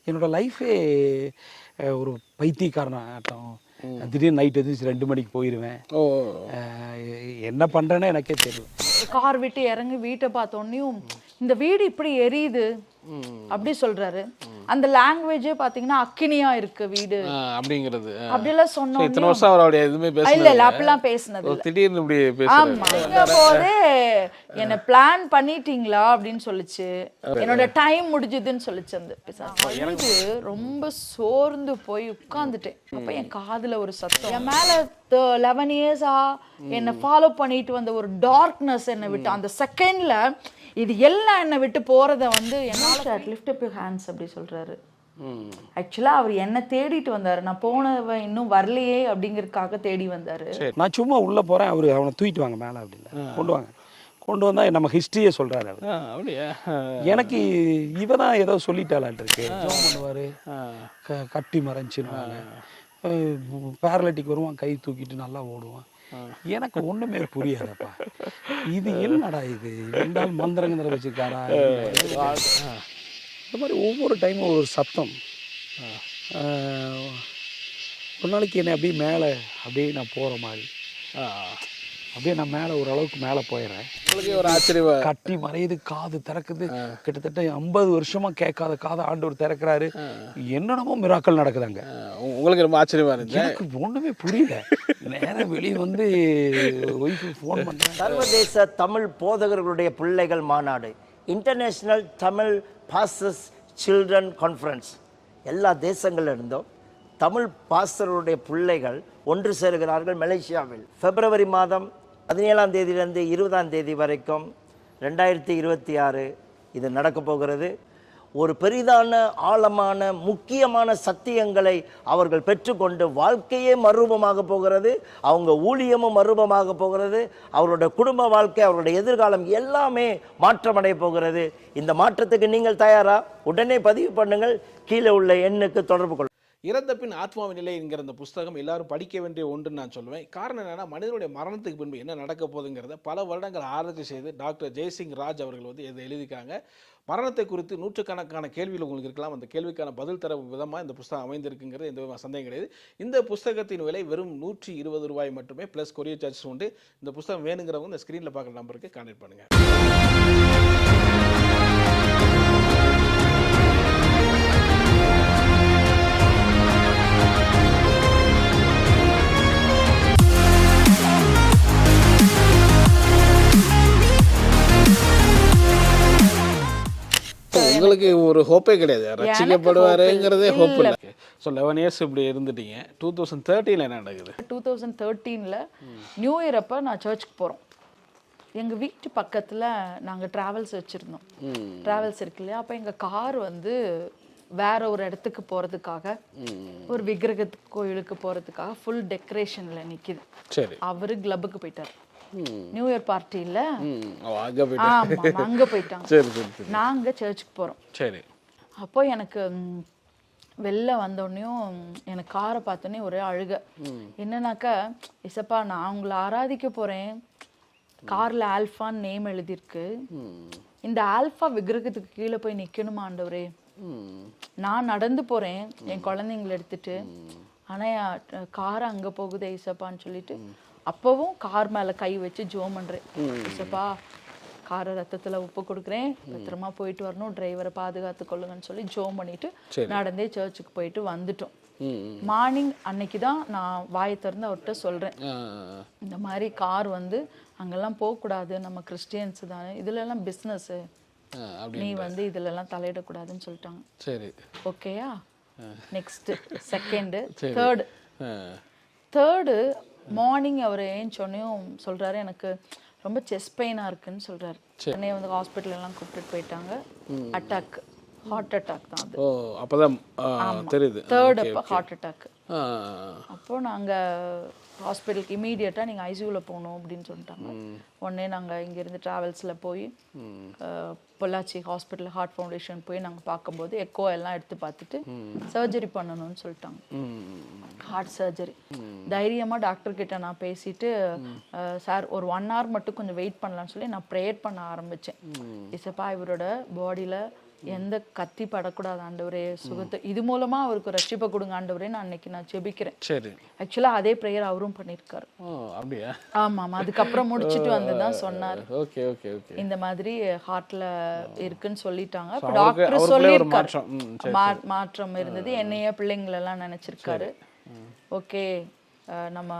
என்னோடய லைஃபே ஒரு பைத்தியக்காரன் ஆட்டம். திடீர்னு நைட் எதிர்த்து 2 மணிக்கு போயிடுவேன். என்ன பண்ணுறேன்னு எனக்கே தெரியல. கார் விட்டு இறங்கி வீட்டை பார்த்தோன்னையும் இந்த வீடு இப்படி எரியுது அப்படி சொல்றாரு. அந்த லாங்குவேஜே பாத்தீங்கன்னா அக்கினியா இருக்கு வீடு அப்படிங்கிறது. அப்படிலாம் சொன்னோம். இத்தனை வருஷம் அவரோட எதுவுமே பேசல. இல்ல அப்படிலாம் பேசினது இல்ல. திடீர்னு இப்படி பேசுறாரு. ஆமா. போதே என்ன பிளான் பண்ணிட்டீங்களா அப்படின்னு சொல்லிச்சு. என்னோட டைம் முடிஞ்சதுன்னு சொல்லிச்சு. அந்த எனக்கு ரொம்ப சோர்ந்து போய் உட்கார்ந்துட்டேன். அப்ப என் காதுல ஒரு சத்தம். என் மேல 11 இயர்ஸா என்ன ஃபாலோ பண்ணிட்டு வந்த ஒரு டார்க்னஸ் என்ன விட்டு அந்த செகண்ட்ல இது எல்லாம் என்னை விட்டு போறத வந்து என்னால லிஃப்ட் அப் யுவர் ஹேண்ட்ஸ் அப்படி சொல்றாரு. ஆக்சுவலா அவர் என்ன தேடிட்டு வந்தாரு. நான் போனவன் இன்னும் வரலையே அப்படிங்கறதுக்காக தேடி வந்தாரு. நான் சும்மா உள்ள போறேன். அவனை தூக்கிட்டு வாங்க மேல அப்படின்னு கொண்டு வந்தா நம்ம ஹிஸ்டரியை சொல்றாரு அவர். அப்படியா? எனக்கு இவதான் ஏதோ சொல்லிட்டாளான் இருக்கு. ஜோம் பண்ணுவாரு, கட்டி மறைஞ்சிருவாங்க, பேரலிட்டிக் வருவான், கை தூக்கிட்டு நல்லா ஓடுவான். எனக்கு ஒண்ணுமே புரியாதப்பா. இது என்னடா இது? ரெண்டால் மந்திரங்கிற வச்சிருக்காரா? இந்த மாதிரி ஒவ்வொரு டைமும் ஒரு சத்தம். ஒரு நாளைக்கு என்னை அப்படியே மேலே அப்படியே நான் போகிற மாதிரி அப்படியே நான் மேலே ஓரளவுக்கு மேலே போயிடுறேன். ஒரு ஆச்சரியம். கட்டி மறையுது, காது திறக்குது. கிட்டத்தட்ட 50 வருஷமா கேட்காத காதை ஆண்டவர் திறக்கிறாரு. என்னென்னமோ மிராக்கள் நடக்குதாங்க. உங்களுக்கு ரொம்ப ஆச்சரியமா இருந்துச்சு. எனக்கு ஒண்ணுமே புரியல. நேரம் வெளியே வந்து ஒய்ஃபு ஃபோன் பண்ணுறேன். சர்வதேச தமிழ் போதகர்களுடைய பிள்ளைகள் மாநாடு, international Tamil pastors children conference. எல்லா தேசங்கள்ல இருந்தும் தமிழ் பாஸ்டர்களுடைய பிள்ளைகள் ஒன்று சேருகிறார்கள் மலேசியாவில். பிப்ரவரி மாதம் 17ஆம் தேதியிலிருந்து 20ஆம் தேதி வரைக்கும் 2026 இது நடக்க போகிறது. ஒரு பெரிதான ஆழமான முக்கியமான சத்தியங்களை அவர்கள் பெற்றுக்கொண்டு வாழ்க்கையே மறுரூபமாக போகிறது. அவங்க ஊழியமும் மறுரூபமாக போகிறது. அவருடைய குடும்ப வாழ்க்கை, அவருடைய எதிர்காலம் எல்லாமே மாற்றமடைய போகிறது. இந்த மாற்றத்துக்கு நீங்கள் தயாரா? உடனே பதிவு பண்ணுங்கள். கீழே உள்ள எண்ணுக்கு தொடர்பு கொள்ளுங்கள். இறந்த பின் ஆத்மாவின் நிலை என்கிற இந்த புஸ்தகம் எல்லாரும் படிக்க வேண்டிய ஒன்றுன்னு நான் சொல்லுவேன். காரணம் என்னன்னா, மனிதனுடைய மரணத்துக்கு பின்பு என்ன நடக்க போகுதுங்கிறத பல வருடங்கள் ஆராய்ச்சி செய்து டாக்டர் ஜெய்சிங் ராஜ் அவர்கள் வந்து இதை எழுதியிருக்காங்க. மரணத்தை குறித்து நூற்றுக்கணக்கான கேள்விகள் உங்களுக்கு இருக்கலாம். அந்த கேள்விக்கான பதில் தர விதமாக இந்த புஸ்தகம் அமைந்திருக்குங்கிறது எந்த சந்தேகம் கிடையாது. இந்த புஸ்தகத்தின் விலை வெறும் 120 ரூபாய் மட்டுமே, ப்ளஸ் கொரியர் சார்ஜஸ் உண்டு. இந்த புஸ்தகம் வேணுங்கிறவங்க இந்த ஸ்க்ரீனில் பார்க்குற நம்பருக்கு கான்டாக்ட் பண்ணுங்கள். உங்களுக்கு ஒரு ஹோப்பே கிடையாது, ரசிக்கப்படுவாருங்கிறதே ஹோப் இல்லை. ஸோ 11 இயர்ஸ் இப்படி இருந்துட்டீங்க. 2013 என்ன நடக்குது? 2013 நியூ இயர் அப்போ நான் சர்ச்சுக்கு போகிறோம். எங்கள் வீட்டு பக்கத்தில் நாங்கள் ட்ராவல்ஸ் வச்சுருந்தோம். ட்ராவல்ஸ் இருக்கு இல்லையா? அப்போ எங்கள் கார் வந்து வேற ஒரு இடத்துக்கு போகிறதுக்காக, ஒரு விக்கிரக கோயிலுக்கு போகிறதுக்காக ஃபுல் டெக்கரேஷனில் நிற்கிது. சரி. அவரு கிளப்புக்கு போயிட்டார். நியூ இயர் பார்ட்டியில் அங்கே போயிட்டாங்க. நாங்கள் சர்ச்சுக்கு போகிறோம். சரி. அப்போ எனக்கு வெளில வந்தோடனையும் எனக்கு காரை பார்த்தோன்னே ஒரே அழுக. என்னன்னாக்கா, இசப்பா நான் உங்களை ஆராதிக்க போகிறேன், காரில் ஆல்ஃபான்னு நேம் எழுதியிருக்கு, இந்த ஆல்ஃபா விக்கிரகத்துக்கு கீழே போய் நிற்கணுமா ஆண்டவரே? நான் நடந்து போகிறேன் என் குழந்தைங்களை எடுத்துட்டு, ஆனால் கார் அங்கே போகுதே இசப்பான்னு சொல்லிட்டு அப்பவும் கார் மேலே கை வச்சு ஜோம் பண்ணுறேன். இசப்பா காரை ரத்தத்தில் உப்பு கொடுக்குறேன், பத்திரமா போயிட்டு வரணும், டிரைவரை பாதுகாத்து கொள்ளுங்கன்னு சொல்லி ஜோம் பண்ணிட்டு நடந்தே சர்ச்சுக்கு போயிட்டு வந்துட்டோம். மார்னிங் அன்னைக்கு தான் நான் வாயை திறந்து அவர்கிட்ட சொல்கிறேன், இந்த மாதிரி கார் வந்து அங்கெல்லாம் போகக்கூடாது, நம்ம கிறிஸ்டியன்ஸ் தானே, இதுலலாம் பிஸ்னஸ்ஸு, நீ வந்து இதுலலாம் தலையிடக்கூடாதுன்னு சொல்லிட்டாங்க. சரி, ஓகேயா? நெக்ஸ்ட் செகண்டு தேர்டு மார்னிங் அவர் ஏஞ்சோன்னையும் சொல்கிறாரு, எனக்கு ரொம்ப செஸ்ட் பெயினாக இருக்குன்னு சொல்கிறாரு. உடனே வந்து ஹாஸ்பிட்டல் எல்லாம் கூப்பிட்டுட்டு போயிட்டாங்க. அட்டாக், ஹார்ட் அட்டாக் தான் அது. அப்போதான் தெரியுது. தேர்ட் அப்போ ஹார்ட் அட்டாக். அப்போது நாங்கள் ஹாஸ்பிட்டலுக்கு இமீடியட்டாக நீங்கள் ஐசியூவில் போகணும் அப்படின்னு சொல்லிட்டாங்க. உடனே நாங்கள் இங்கேருந்து ட்ராவல்ஸில் போய் பொள்ளாச்சி ஹாஸ்பிட்டல் ஹார்ட் ஃபவுண்டேஷன் போய் நாங்கள் பார்க்கும்போது எக்கோ எல்லாம் எடுத்து பார்த்துட்டு சர்ஜரி பண்ணணும்னு சொல்லிட்டாங்க, ஹார்ட் சர்ஜரி. தைரியமாக டாக்டர்கிட்ட நான் பேசிட்டு, சார் ஒரு 1 hour மட்டும் கொஞ்சம் வெயிட் பண்ணலான்னு சொல்லி நான் ப்ரேயர் பண்ண ஆரம்பித்தேன். இசப்பா இவரோட பாடியில் எந்த கத்தி படக்கூடாது ஆண்டவரே, சுகத்தை இது மூலமா அவருக்கு ரட்சிப்பை கொடுங்க ஆண்டவரே நான் அன்னைக்கு நான் ஜெபிக்கிறேன். சரி. ஆக்சுவலா அதே ப்ரேயர் அவரும் பண்ணியிருக்காரு. அப்படியா? ஆமாம், அதுக்கப்புறம் முடிச்சுட்டு வந்து தான் சொன்னார். Okay okay okay. இந்த மாதிரி ஹார்ட்ல இருக்குன்னு சொல்லிட்டாங்க. அப்ப அவருக்கு டாக்டர் அவருக்குள்ளே ஒரு சொல்லியிருக்காரு, மாற்றம் இருந்தது. என்னைய பிள்ளைங்களெல்லாம் நினைச்சிருக்காரு. ஓகே, நம்ம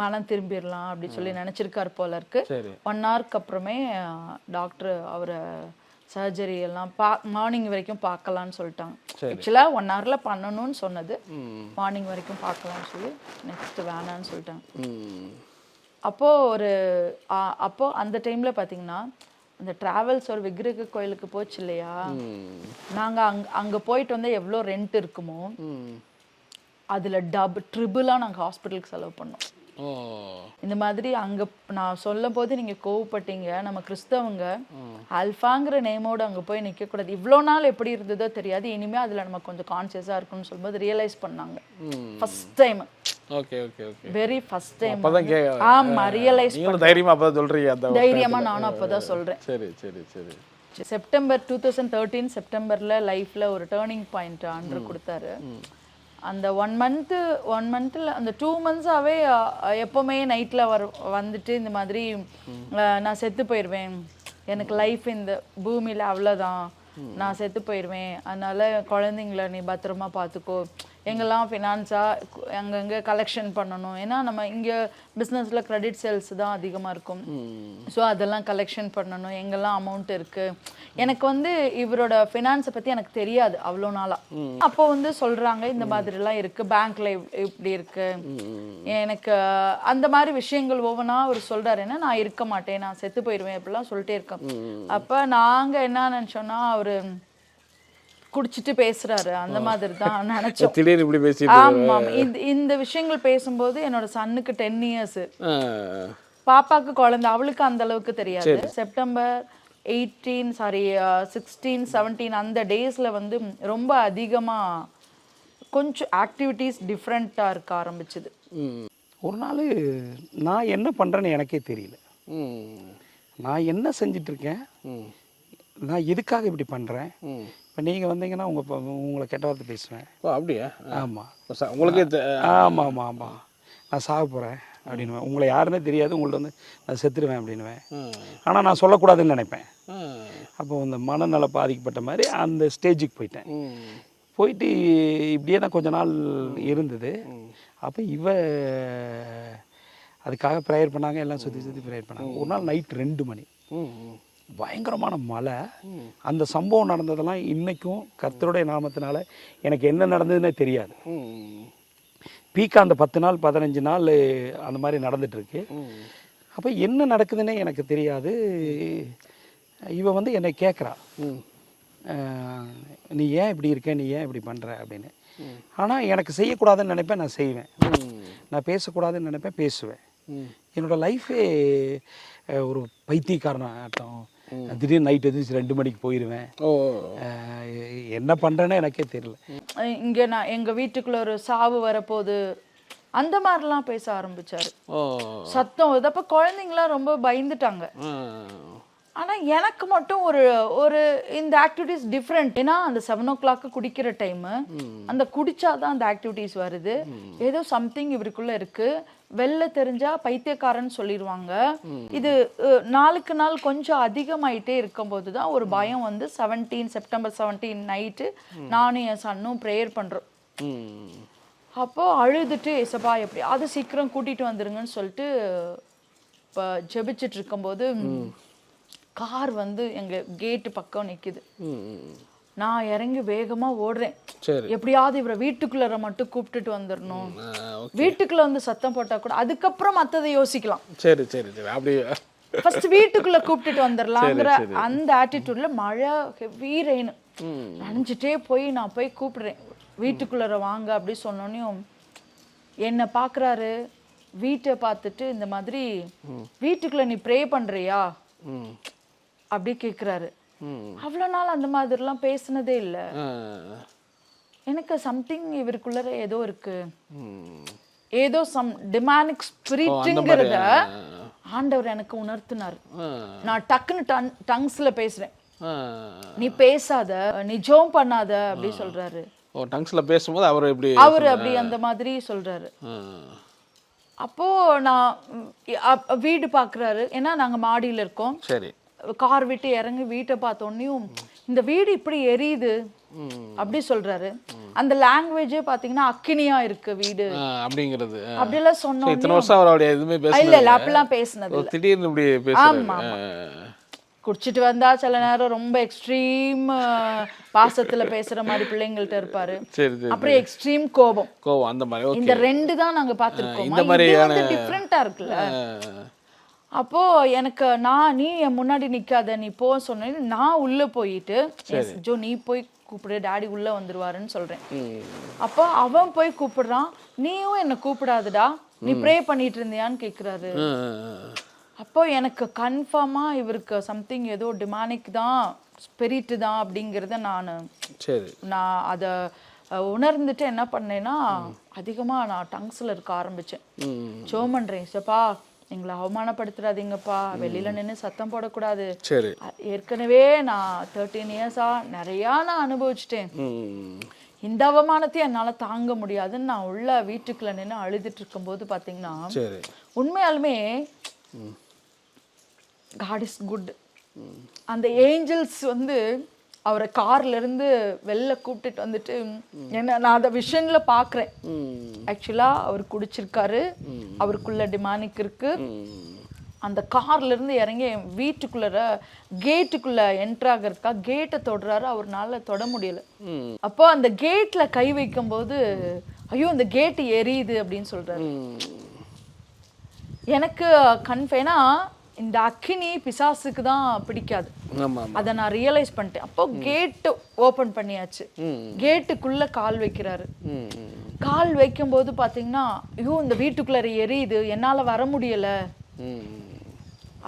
மனம் திரும்பிடலாம் அப்படி சொல்லி நினைச்சிருக்காரு போல இருக்கு. 1 ஹவருக்கு அப்புறமே டாக்டர் அவரை சர்ஜரி எல்லாம் மார்னிங் வரைக்கும் பார்க்கலான்னு சொல்லிட்டாங்க. ஆக்சுவலா 1 ஹவர்ல பண்ணணும்னு சொன்னது, மார்னிங் வரைக்கும் பார்க்கலாம்னு சொல்லி நெக்ஸ்ட் வேணான்னு சொல்லிட்டாங்க. அப்போ அந்த டைம்ல பாத்தீங்கன்னா அந்த டிராவல்ஸ் ஒரு விக்கிரக கோயிலுக்கு போச்சு இல்லையா, நாங்க அங்க போயிட்டு வந்து எவ்வளோ ரெண்ட் இருக்குமோ அதுல ட்ரிபிளா நாங்க ஹாஸ்பிட்டலுக்கு செலவு பண்ணோம். இந்த மாதிரி அங்க நான் சொல்லும் போது நீங்க கோவப்பட்டீங்க. நம்ம கிறிஸ்தவங்க அல்ஃபாங்கிற நேமோட அங்க போய் நிக்க கூடாது. இவ்வளோ நாள் எப்படி இருந்ததோ தெரியாது, இனிமே அதுல நம்ம கொஞ்சம் கான்சியஸா இருக்கும்னு சொல்லும்போது ரியலைஸ் பண்ணாங்க. First time. Okay okay okay. Very first time. அப்பதான் ஆமா, ரியலைஸ் பண்ண தைரியமா அப்பதான் சொல்றீங்க. அந்த தைரியமா நானும் அப்பதான் சொல்றேன். சரி சரி சரி. செப்டம்பர் 2013 செப்டம்பர்ல லைஃப்ல ஒரு டேர்னிங் பாயிண்ட் ஆண்டவர் கொடுத்தாரு. அந்த 1 மந்த்ல அந்த 2 மந்த்ஸாவே எப்பவுமே நைட்ல வந்துட்டு இந்த மாதிரி நான் செத்து போயிடுவேன், எனக்கு லைஃப் இந்த பூமியில அவ்வளோதான், நான் செத்து போயிடுவேன், அதனால குழந்தைங்கள நீ பத்திரமா பார்த்துக்கோ, எங்கெல்லாம் ஃபினான்ஸாக அங்கங்கே கலெக்ஷன் பண்ணணும், ஏன்னா நம்ம இங்கே பிஸ்னஸில் கிரெடிட் சேல்ஸ் தான் அதிகமாக இருக்கும். ஸோ அதெல்லாம் கலெக்ஷன் பண்ணணும், எங்கெல்லாம் அமௌண்ட் இருக்குது. எனக்கு வந்து இவரோட ஃபினான்ஸை பற்றி எனக்கு தெரியாது அவ்வளோ நாளாக. அப்போ வந்து சொல்கிறாங்க இந்த மாதிரிலாம் இருக்குது, பேங்க்கில் இப்படி இருக்குது, எனக்கு அந்த மாதிரி விஷயங்கள் ஒவ்வொன்றா அவர் சொல்கிறாரு. என்ன நான் இருக்க மாட்டேன், நான் செத்து போயிடுவேன் அப்படிலாம் சொல்லிட்டே இருக்கேன். அப்போ நாங்கள் என்ன நினச்சோன்னா அவர் குடிச்சிட்டு பேசுறாரு அந்த மாதிரி தான் நினைச்சோம். திடீர்னு இப்படி பேசி ஆமா, இந்த விஷயங்கள் பேசும்போது என்னோட சன்னுக்கு 10 இயர்ஸ், பாப்பாக்கு குழந்தை, அவளுக்கு அந்த அளவுக்கு தெரியாது. செப்டம்பர் 16 17 அந்த டேஸ்ல வந்து ரொம்ப அதிகமா கொஞ்சம் ஆக்டிவிட்டீஸ் டிஃப்ரெண்டா இருக்க ஆரம்பிச்சது. ஒரு நாள் நான் என்ன பண்றேன்னு எனக்கே தெரியல. நான் என்ன செஞ்சிட்டு இருக்கேன், நான் எதுக்காக இப்படி பண்றேன். இப்போ நீங்கள் வந்தீங்கன்னா உங்களை கெட்ட வார்த்தை பேசுவேன். அப்படியா? ஆமாம், உங்களுக்கு ஆமாம் ஆமாம் ஆமாம், நான் சாக போகிறேன் அப்படின்னுவேன். உங்களை யாருன்னே தெரியாது, உங்கள்ட்ட வந்து நான் செத்துருவேன் அப்படின்னுவேன். ஆனால் நான் சொல்லக்கூடாதுன்னு நினைப்பேன். அப்போ இந்த மனநல பாதிக்கப்பட்ட மாதிரி அந்த ஸ்டேஜுக்கு போயிட்டேன். போயிட்டு இப்படியே தான் கொஞ்ச நாள் இருந்தது. அப்போ அதுக்காக ப்ரேயர் பண்ணாங்க, எல்லாம் சுற்றி ப்ரேயர் பண்ணாங்க. ஒரு நாள் நைட் 2 மணி பயங்கரமான மழை. அந்த சம்பவம் நடந்ததெல்லாம் இன்னைக்கும் கர்த்தருடைய நாமத்தினால எனக்கு என்ன நடந்ததுன்னே தெரியாது. பீக்கா அந்த 10 நாள் 15 நாள் அந்த மாதிரி நடந்துட்டு இருக்கு. அப்போ என்ன நடக்குதுன்னே எனக்கு தெரியாது. இவ வந்து என்னை கேட்குறா, நீ ஏன் இப்படி இருக்க, நீ ஏன் இப்படி பண்ணுற அப்படின்னு. ஆனால் எனக்கு செய்யக்கூடாதுன்னு நினைப்பேன், நான் செய்வேன். நான் பேசக்கூடாதுன்னு நினைப்பேன், பேசுவேன். என்னோட லைஃபே ஒரு பைத்தியக்காரன் ஆட்டம். திடீர்னு நைட் எதிர்த்து 2 மணிக்கு போயிடுவேன். என்ன பண்ணுறேன்னு எனக்கே தெரியல. இங்கே நான் எங்கள் வீட்டுக்குள்ள ஒரு சாவு வரப்போகுது அந்த மாதிரிலாம் பேச ஆரம்பிச்சாரு. சத்தம் வருது. அப்போ குழந்தைங்களாம் ரொம்ப பயந்துட்டாங்க. ஆனால் எனக்கு மட்டும் ஒரு இந்த ஆக்டிவிட்டிஸ் டிஃப்ரெண்ட். ஏன்னா அந்த 7 o'clock குடிக்கிற டைமு, அந்த குடிச்சாதான் அந்த ஆக்டிவிட்டிஸ் வருது. ஏதோ சம்திங் இவருக்குள்ள இருக்கு. வெளில தெரிஞ்சா பைத்தியக்காரன்னு சொல்லிடுவாங்க. இது நாளுக்கு நாள் கொஞ்சம் அதிகமாயிட்டே இருக்கும்போது தான் ஒரு பயம் வந்து செப்டம்பர் 17 நைட்டு நானும் என் சன்னும் ப்ரேயர் பண்றோம். அப்போ அழுதுட்டு ஏசப்பா எப்படியாவது சீக்கிரம் கூட்டிட்டு வந்துருங்கன்னு சொல்லிட்டு இப்போ ஜெபிச்சுட்டு இருக்கும்போது கார் வந்து எங்க கேட்டு பக்கம் நிக்குது. நான் இறங்கி வேகமா ஓடுறேன். எப்படியாவது இவரை வீட்டுக்குள்ள மட்டும் கூப்பிட்டுட்டு வந்துடணும். வீட்டுக்குள்ள வந்து சத்தம் போட்டா கூட அதுக்கப்புறம் மத்ததை யோசிக்கலாம். சரி சரி சரி. அப்படியே ஃபர்ஸ்ட் வீட்டுக்குள்ள கூப்பிட்டுட்டு வந்துடலாங்கிற அந்த ஆட்டிடியூட்ல மழை ஹெவி ரெயின் நனைஞ்சிட்டே நான் போய் கூப்பிடுறேன், வீட்டுக்குள்ள வாங்க அப்படி சொன்னோன்னையும் என்னை பாக்குறாரு. வீட்டை பார்த்துட்டு இந்த மாதிரி வீட்டுக்குள்ள நீ ப்ரே பண்றியா அப்படி கேக்குறாரு. அவ்வளவு நாள் அந்த மாதிரிலாம் பேசினதே இல்லை. எனக்கு சம்திங் இவருக்குள்ள ஏதோ இருக்கு, ஏதோ சம் டிமானிக் ஸ்பிரிட்ங்கிறத ஆண்டவர் எனக்கு உணர்த்தினார். நான் டக்குன்னு டங்ஸ்ல பேசுறேன். நீ பேசாத, நீ ஜோம் பண்ணாத அப்படி சொல்றாரு. ஓ டங்ஸ்ல பேசும்போது அவர் இப்படி அவரு அப்படி அந்த மாதிரி சொல்றாரு. அப்போ நான் வீடு பாக்குறாரு, ஏன்னா நாங்க மாடியில இருக்கோம். சரி. கார் விட்டு இறங்கி வீட்டை பார்த்தோன்னையும் இந்த வீடு இப்படி எரியுது அப்படி சொல்றாரு. அந்த லாங்குவேஜே பாத்தீங்கன்னா அக்கினியா இருக்கு வீடு அப்படிங்கிறது. அப்படியெல்லாம் சொன்னோம். இத்தனை வருஷம் அவருடைய எதுவுமே இல்ல இல்ல அப்படிலாம் பேசினது இல்ல. திடீர்னு இப்படி பேசுறாரு. குடிச்சிட்டு வந்தா சில நேரம் ரொம்ப எக்ஸ்ட்ரீம் பாசத்துல பேசுற மாதிரி பிள்ளைங்கள்ட்ட இருப்பாரு. அப்புறம் எக்ஸ்ட்ரீம் கோபம் அந்த மாதிரி. இந்த ரெண்டு தான் நாங்க பாத்துருக்கோம். இந்த மாதிரியான டிஃபரெண்டா இருக்குல்ல. அப்போ எனக்கு நீ என் முன்னாடி நிக்காத, நீ போ சொன்னேன். நான் உள்ள போயிட்டு ஜோ நீ போய் கூப்பிடு, டாடி உள்ள வந்துருவாருன்னு சொல்றேன். அப்போ அவன் போய் கூப்பிடுறான், நீயும் என்ன கூப்பிடாதடா, நீ ப்ரே பண்ணிட்டு இருந்தியான்னு கேக்குறாரு. அப்போ எனக்கு கன்ஃபார்மா இவருக்கு சம்திங் ஏதோ டிமானிக் தான், ஸ்பிரிட் தான் அப்படிங்கிறத நான் அதை உணர்ந்துட்டு என்ன பண்ணேன்னா அதிகமா நான் டங்ஸ்ல இருக்க ஆரம்பிச்சேன். ஜெபம் பண்றேன், சப்பா எங்களை அவமானப்படுத்துறாதீங்கப்பா, வெளியில நின்று சத்தம் போடக்கூடாது. ஏற்கனவே நான் 13 இயர்ஸா நிறையா நான் அனுபவிச்சுட்டேன். இந்த அவமானத்தையும் என்னால தாங்க முடியாதுன்னு நான் உள்ள வீட்டுக்குள்ள நின்று அழுதுட்டு இருக்கும் போது பாத்தீங்கன்னா உண்மையாலுமே God is good. அந்த ஏஞ்சல்ஸ் வந்து அவரை கார்ல இருந்து வெளில கூப்பிட்டுட்டு வந்துட்டு என்ன நான் அந்த விஷன்ல பாக்குறேன். ஆக்சுவலா அவர் குடிச்சிருக்காரு, அவருக்குள்ள டிமானிக் இருக்கு. அந்த கார்ல இருந்து இறங்கி வீட்டுக்குள்ள கேட்டுக்குள்ள என்ட்ராக இருக்கா, கேட்டை தொடுறாரு, அவர்னால தொட முடியல. அப்போ அந்த கேட்ல கை வைக்கும் போது ஐயோ அந்த கேட் எரியுது அப்படின்னு சொல்றாரு. எனக்கு கன்ஃபேனா இந்த அக்கினி பிசாசுக்கு தான் பிடிக்காது, அதை நான் ரியலைஸ் பண்ணிட்டேன். அப்போ கேட்டு ஓபன் பண்ணியாச்சு, கேட்டுக்குள்ள கால் வைக்கிறாரு. கால் வைக்கும் போது பாத்தீங்கன்னா ஐயோ இந்த வீட்டுக்குள்ள எரியுது, என்னால வர முடியல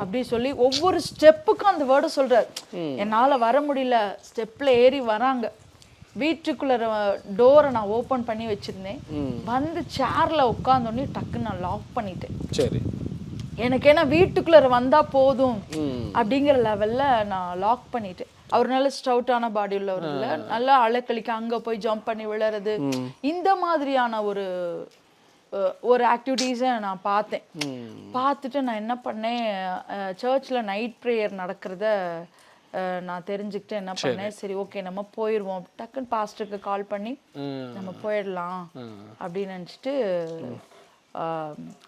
அப்படி சொல்லி ஒவ்வொரு ஸ்டெப்புக்கும் அந்த வேர்டை சொல்றாரு. என்னால வர முடியல, ஸ்டெப்ல ஏறி வராங்க. வீட்டுக்குள்ள டோரை நான் ஓபன் பண்ணி வச்சிருந்தேன். வந்து சேர்ல உட்கார்ந்தோடனே டக்குன்னு நான் லாக் பண்ணிட்டேன். சரி, எனக்கு ஏன்னா வீட்டுக்குள்ள வந்தா போதும் அப்படிங்கிற லெவல்ல நான் லாக் பண்ணிட்டேன். அவர் நல்ல ஸ்டவுட்டான பாடி உள்ளவர் இல்ல, நல்லா அலக்கழிக்க அங்க போய் ஜம்ப் பண்ணி விழுறது, இந்த மாதிரியான ஒரு ஆக்டிவிட்டீஸை நான் பார்த்தேன். பார்த்துட்டு நான் என்ன பண்ணேன், சர்ச்சில் நைட் ப்ரேயர் நடக்கிறத நான் தெரிஞ்சுக்கிட்டு என்ன பண்ணேன், சரி ஓகே நம்ம போயிடுவோம், டக்குன்னு பாஸ்டருக்கு கால் பண்ணி நம்ம போயிடலாம் அப்படின்னு நினச்சிட்டு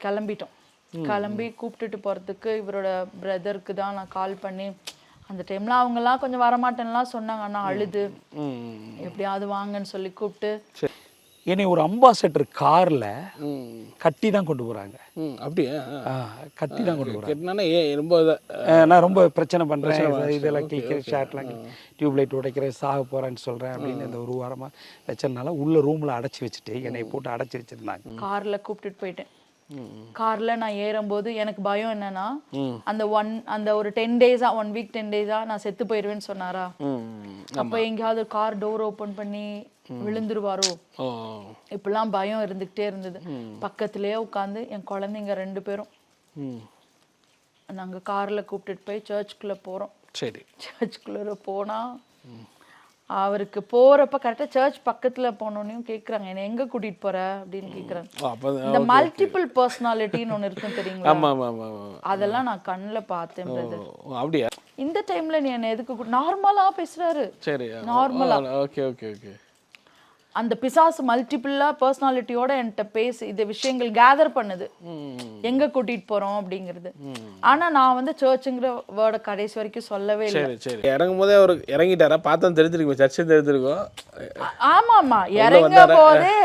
கிளம்பிட்டோம். கிளம்பி கூப்பிட்டுட்டு போகிறதுக்கு இவரோட பிரதருக்கு தான் நான் கால் பண்ணி, அந்த டைம்ல அவங்கெல்லாம் கொஞ்சம் வரமாட்டேன்லாம் சொன்னாங்க, ஆனால் அழுது எப்படியாவது வாங்கன்னு சொல்லி கூப்பிட்டு என்னை ஒரு அம்பாசடர் கார்ல கட்டி தான் கொண்டு போறாங்க. அப்படியே கட்டி தான் கொண்டு போறாங்க. ரொம்ப நான் ரொம்ப பிரச்சனை பண்றேன், இதெல்லாம் கிளிக்கிறேன், ஷார்ட்லாம் டியூப்லைட் உடைக்கிறேன், சாக போறேன்னு சொல்றேன் அப்படின்னு இந்த ஒரு வாரமா வச்சதுனால உள்ள ரூம்ல அடைச்சி வச்சுட்டு என்னை போட்டு அடைச்சி வச்சிருந்தாங்க. கார்ல கூப்பிட்டுட்டு போயிட்டேன். கார்ல நான் ஏறும்போது எனக்கு பயம் என்னன்னா, அந்த ஒரு 10 days 1 week 10 days நான் செத்து போயிருவேன்னு சொன்னாரா, அப்ப எங்கேயாவது கார் டோர் ஓபன் பண்ணி விழுந்துருவாரோ இப்பெல்லாம் பயம் இருந்துகிட்டே இருந்தது. பக்கத்திலேயே உட்காந்து என் குழந்தைங்க 2 பேரும் நாங்க கார்ல கூப்பிட்டுட்டு போய் சர்ச்சுக்குள்ள போறோம். சரி, சர்ச்சுக்குள்ள போனா அவருக்கு போறப்ப கரெக்டா சர்ச் பக்கத்துல போனோன்னையும் கேக்குறாங்க, என்ன எங்க கூட்டிட்டு போற அப்படின்னு கேக்குறாங்க. இந்த மல்டிபிள் பர்சனாலிட்டின்னு ஒண்ணு இருக்கும் தெரியுங்களா, அதெல்லாம் நான் கண்ணுல பார்த்தேன் பிரதர். அப்படியே இந்த டைம்ல நீ என்ன எதுக்கு நார்மலா பேசுறாரு. சரி, நார்மலா. Okay okay okay. அந்த பிசாசு மல்டிபிளா பர்சனாலிட்டியோட என்கிட்ட பேசி இந்த விஷயங்கள் கேதர் பண்ணுது, எங்க கூட்டிட்டு போறோம் அப்படிங்கிறது. ஆனா நான் வந்து சர்ச்சுங்கிற வேர்டை கடைசி வரைக்கும் சொல்லவே இல்லை. சரி, இறங்கும் போதே அவர் இறங்கிட்டாரா பார்த்தா தெரிஞ்சிருக்கும், சர்ச்சு தெரிஞ்சிருக்கும். ஆமா ஆமா, இறங்க போதே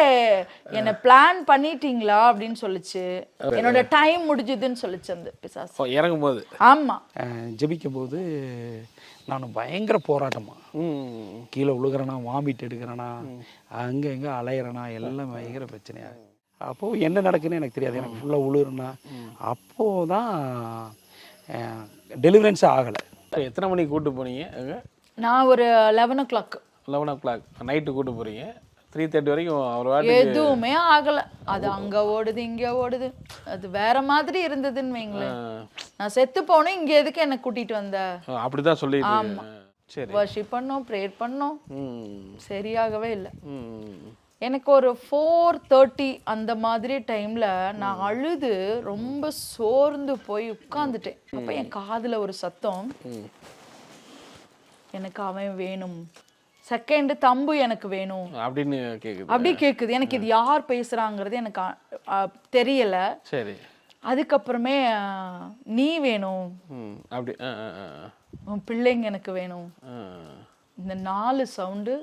என்ன பிளான் பண்ணிட்டீங்களா அப்படின்னு சொல்லிச்சு, என்னோட டைம் முடிஞ்சதுன்னு சொல்லிச்சு அந்த பிசாசு இறங்கும் போது. ஆமா, ஜெபிக்கும் போது நான் பயங்கர போராட்டமா, கீழே விழுகிறேனா, வாமிட் எடுக்கிறேனா, அங்கே எங்கே அலையிறேனா, எல்லாம் பயங்கர பிரச்சனையா. அப்போது என்ன நடக்குன்னு எனக்கு தெரியாது, எனக்கு ஃபுல்லாக விழுறேனா. அப்போது தான் டெலிவரன்ஸே ஆகலை. எத்தனை மணிக்கு கூப்பிட்டு போனீங்க? நான் ஒரு 11 o'clock. 11 o'clock நைட்டு கூப்பிட்டு போகிறீங்க. 3:30 வரைக்கும் அவர் எதுவுமே ஆகலை. அது அங்கே ஓடுது இங்கே ஓடுது, அது வேற மாதிரி இருந்ததுன்னு வைங்களேன். நான் செத்து போனேன், இங்கே எதுக்கு என்னை கூட்டிகிட்டு வந்த அப்படிதான் சொல்லி. வர்ஷிப் பண்ணோம், ப்ரேயர் பண்ணோம், சரியாகவே இல்லை. ம். எனக்கு ஒரு 4:30 அந்த மாதிரி டைம்ல நான் அழுது ரொம்ப சோர்ந்து போய் உட்கார்ந்துட்டேன். அப்ப என் காதுல ஒரு சத்தம், எனக்கு அவன் வேணும், செகண்ட் தம்பு எனக்கு வேணும் அப்படின்னு கேக்குது. அப்படி கேக்குது. எனக்கு இது யார் பேசுறாங்கிறது எனக்கு தெரியல. சரி. அதுக்கப்புறமே நீ வேணும், அப்படி உன் பிள்ளைங்க எனக்கு வேணும், இந்த 4 சவுண்டு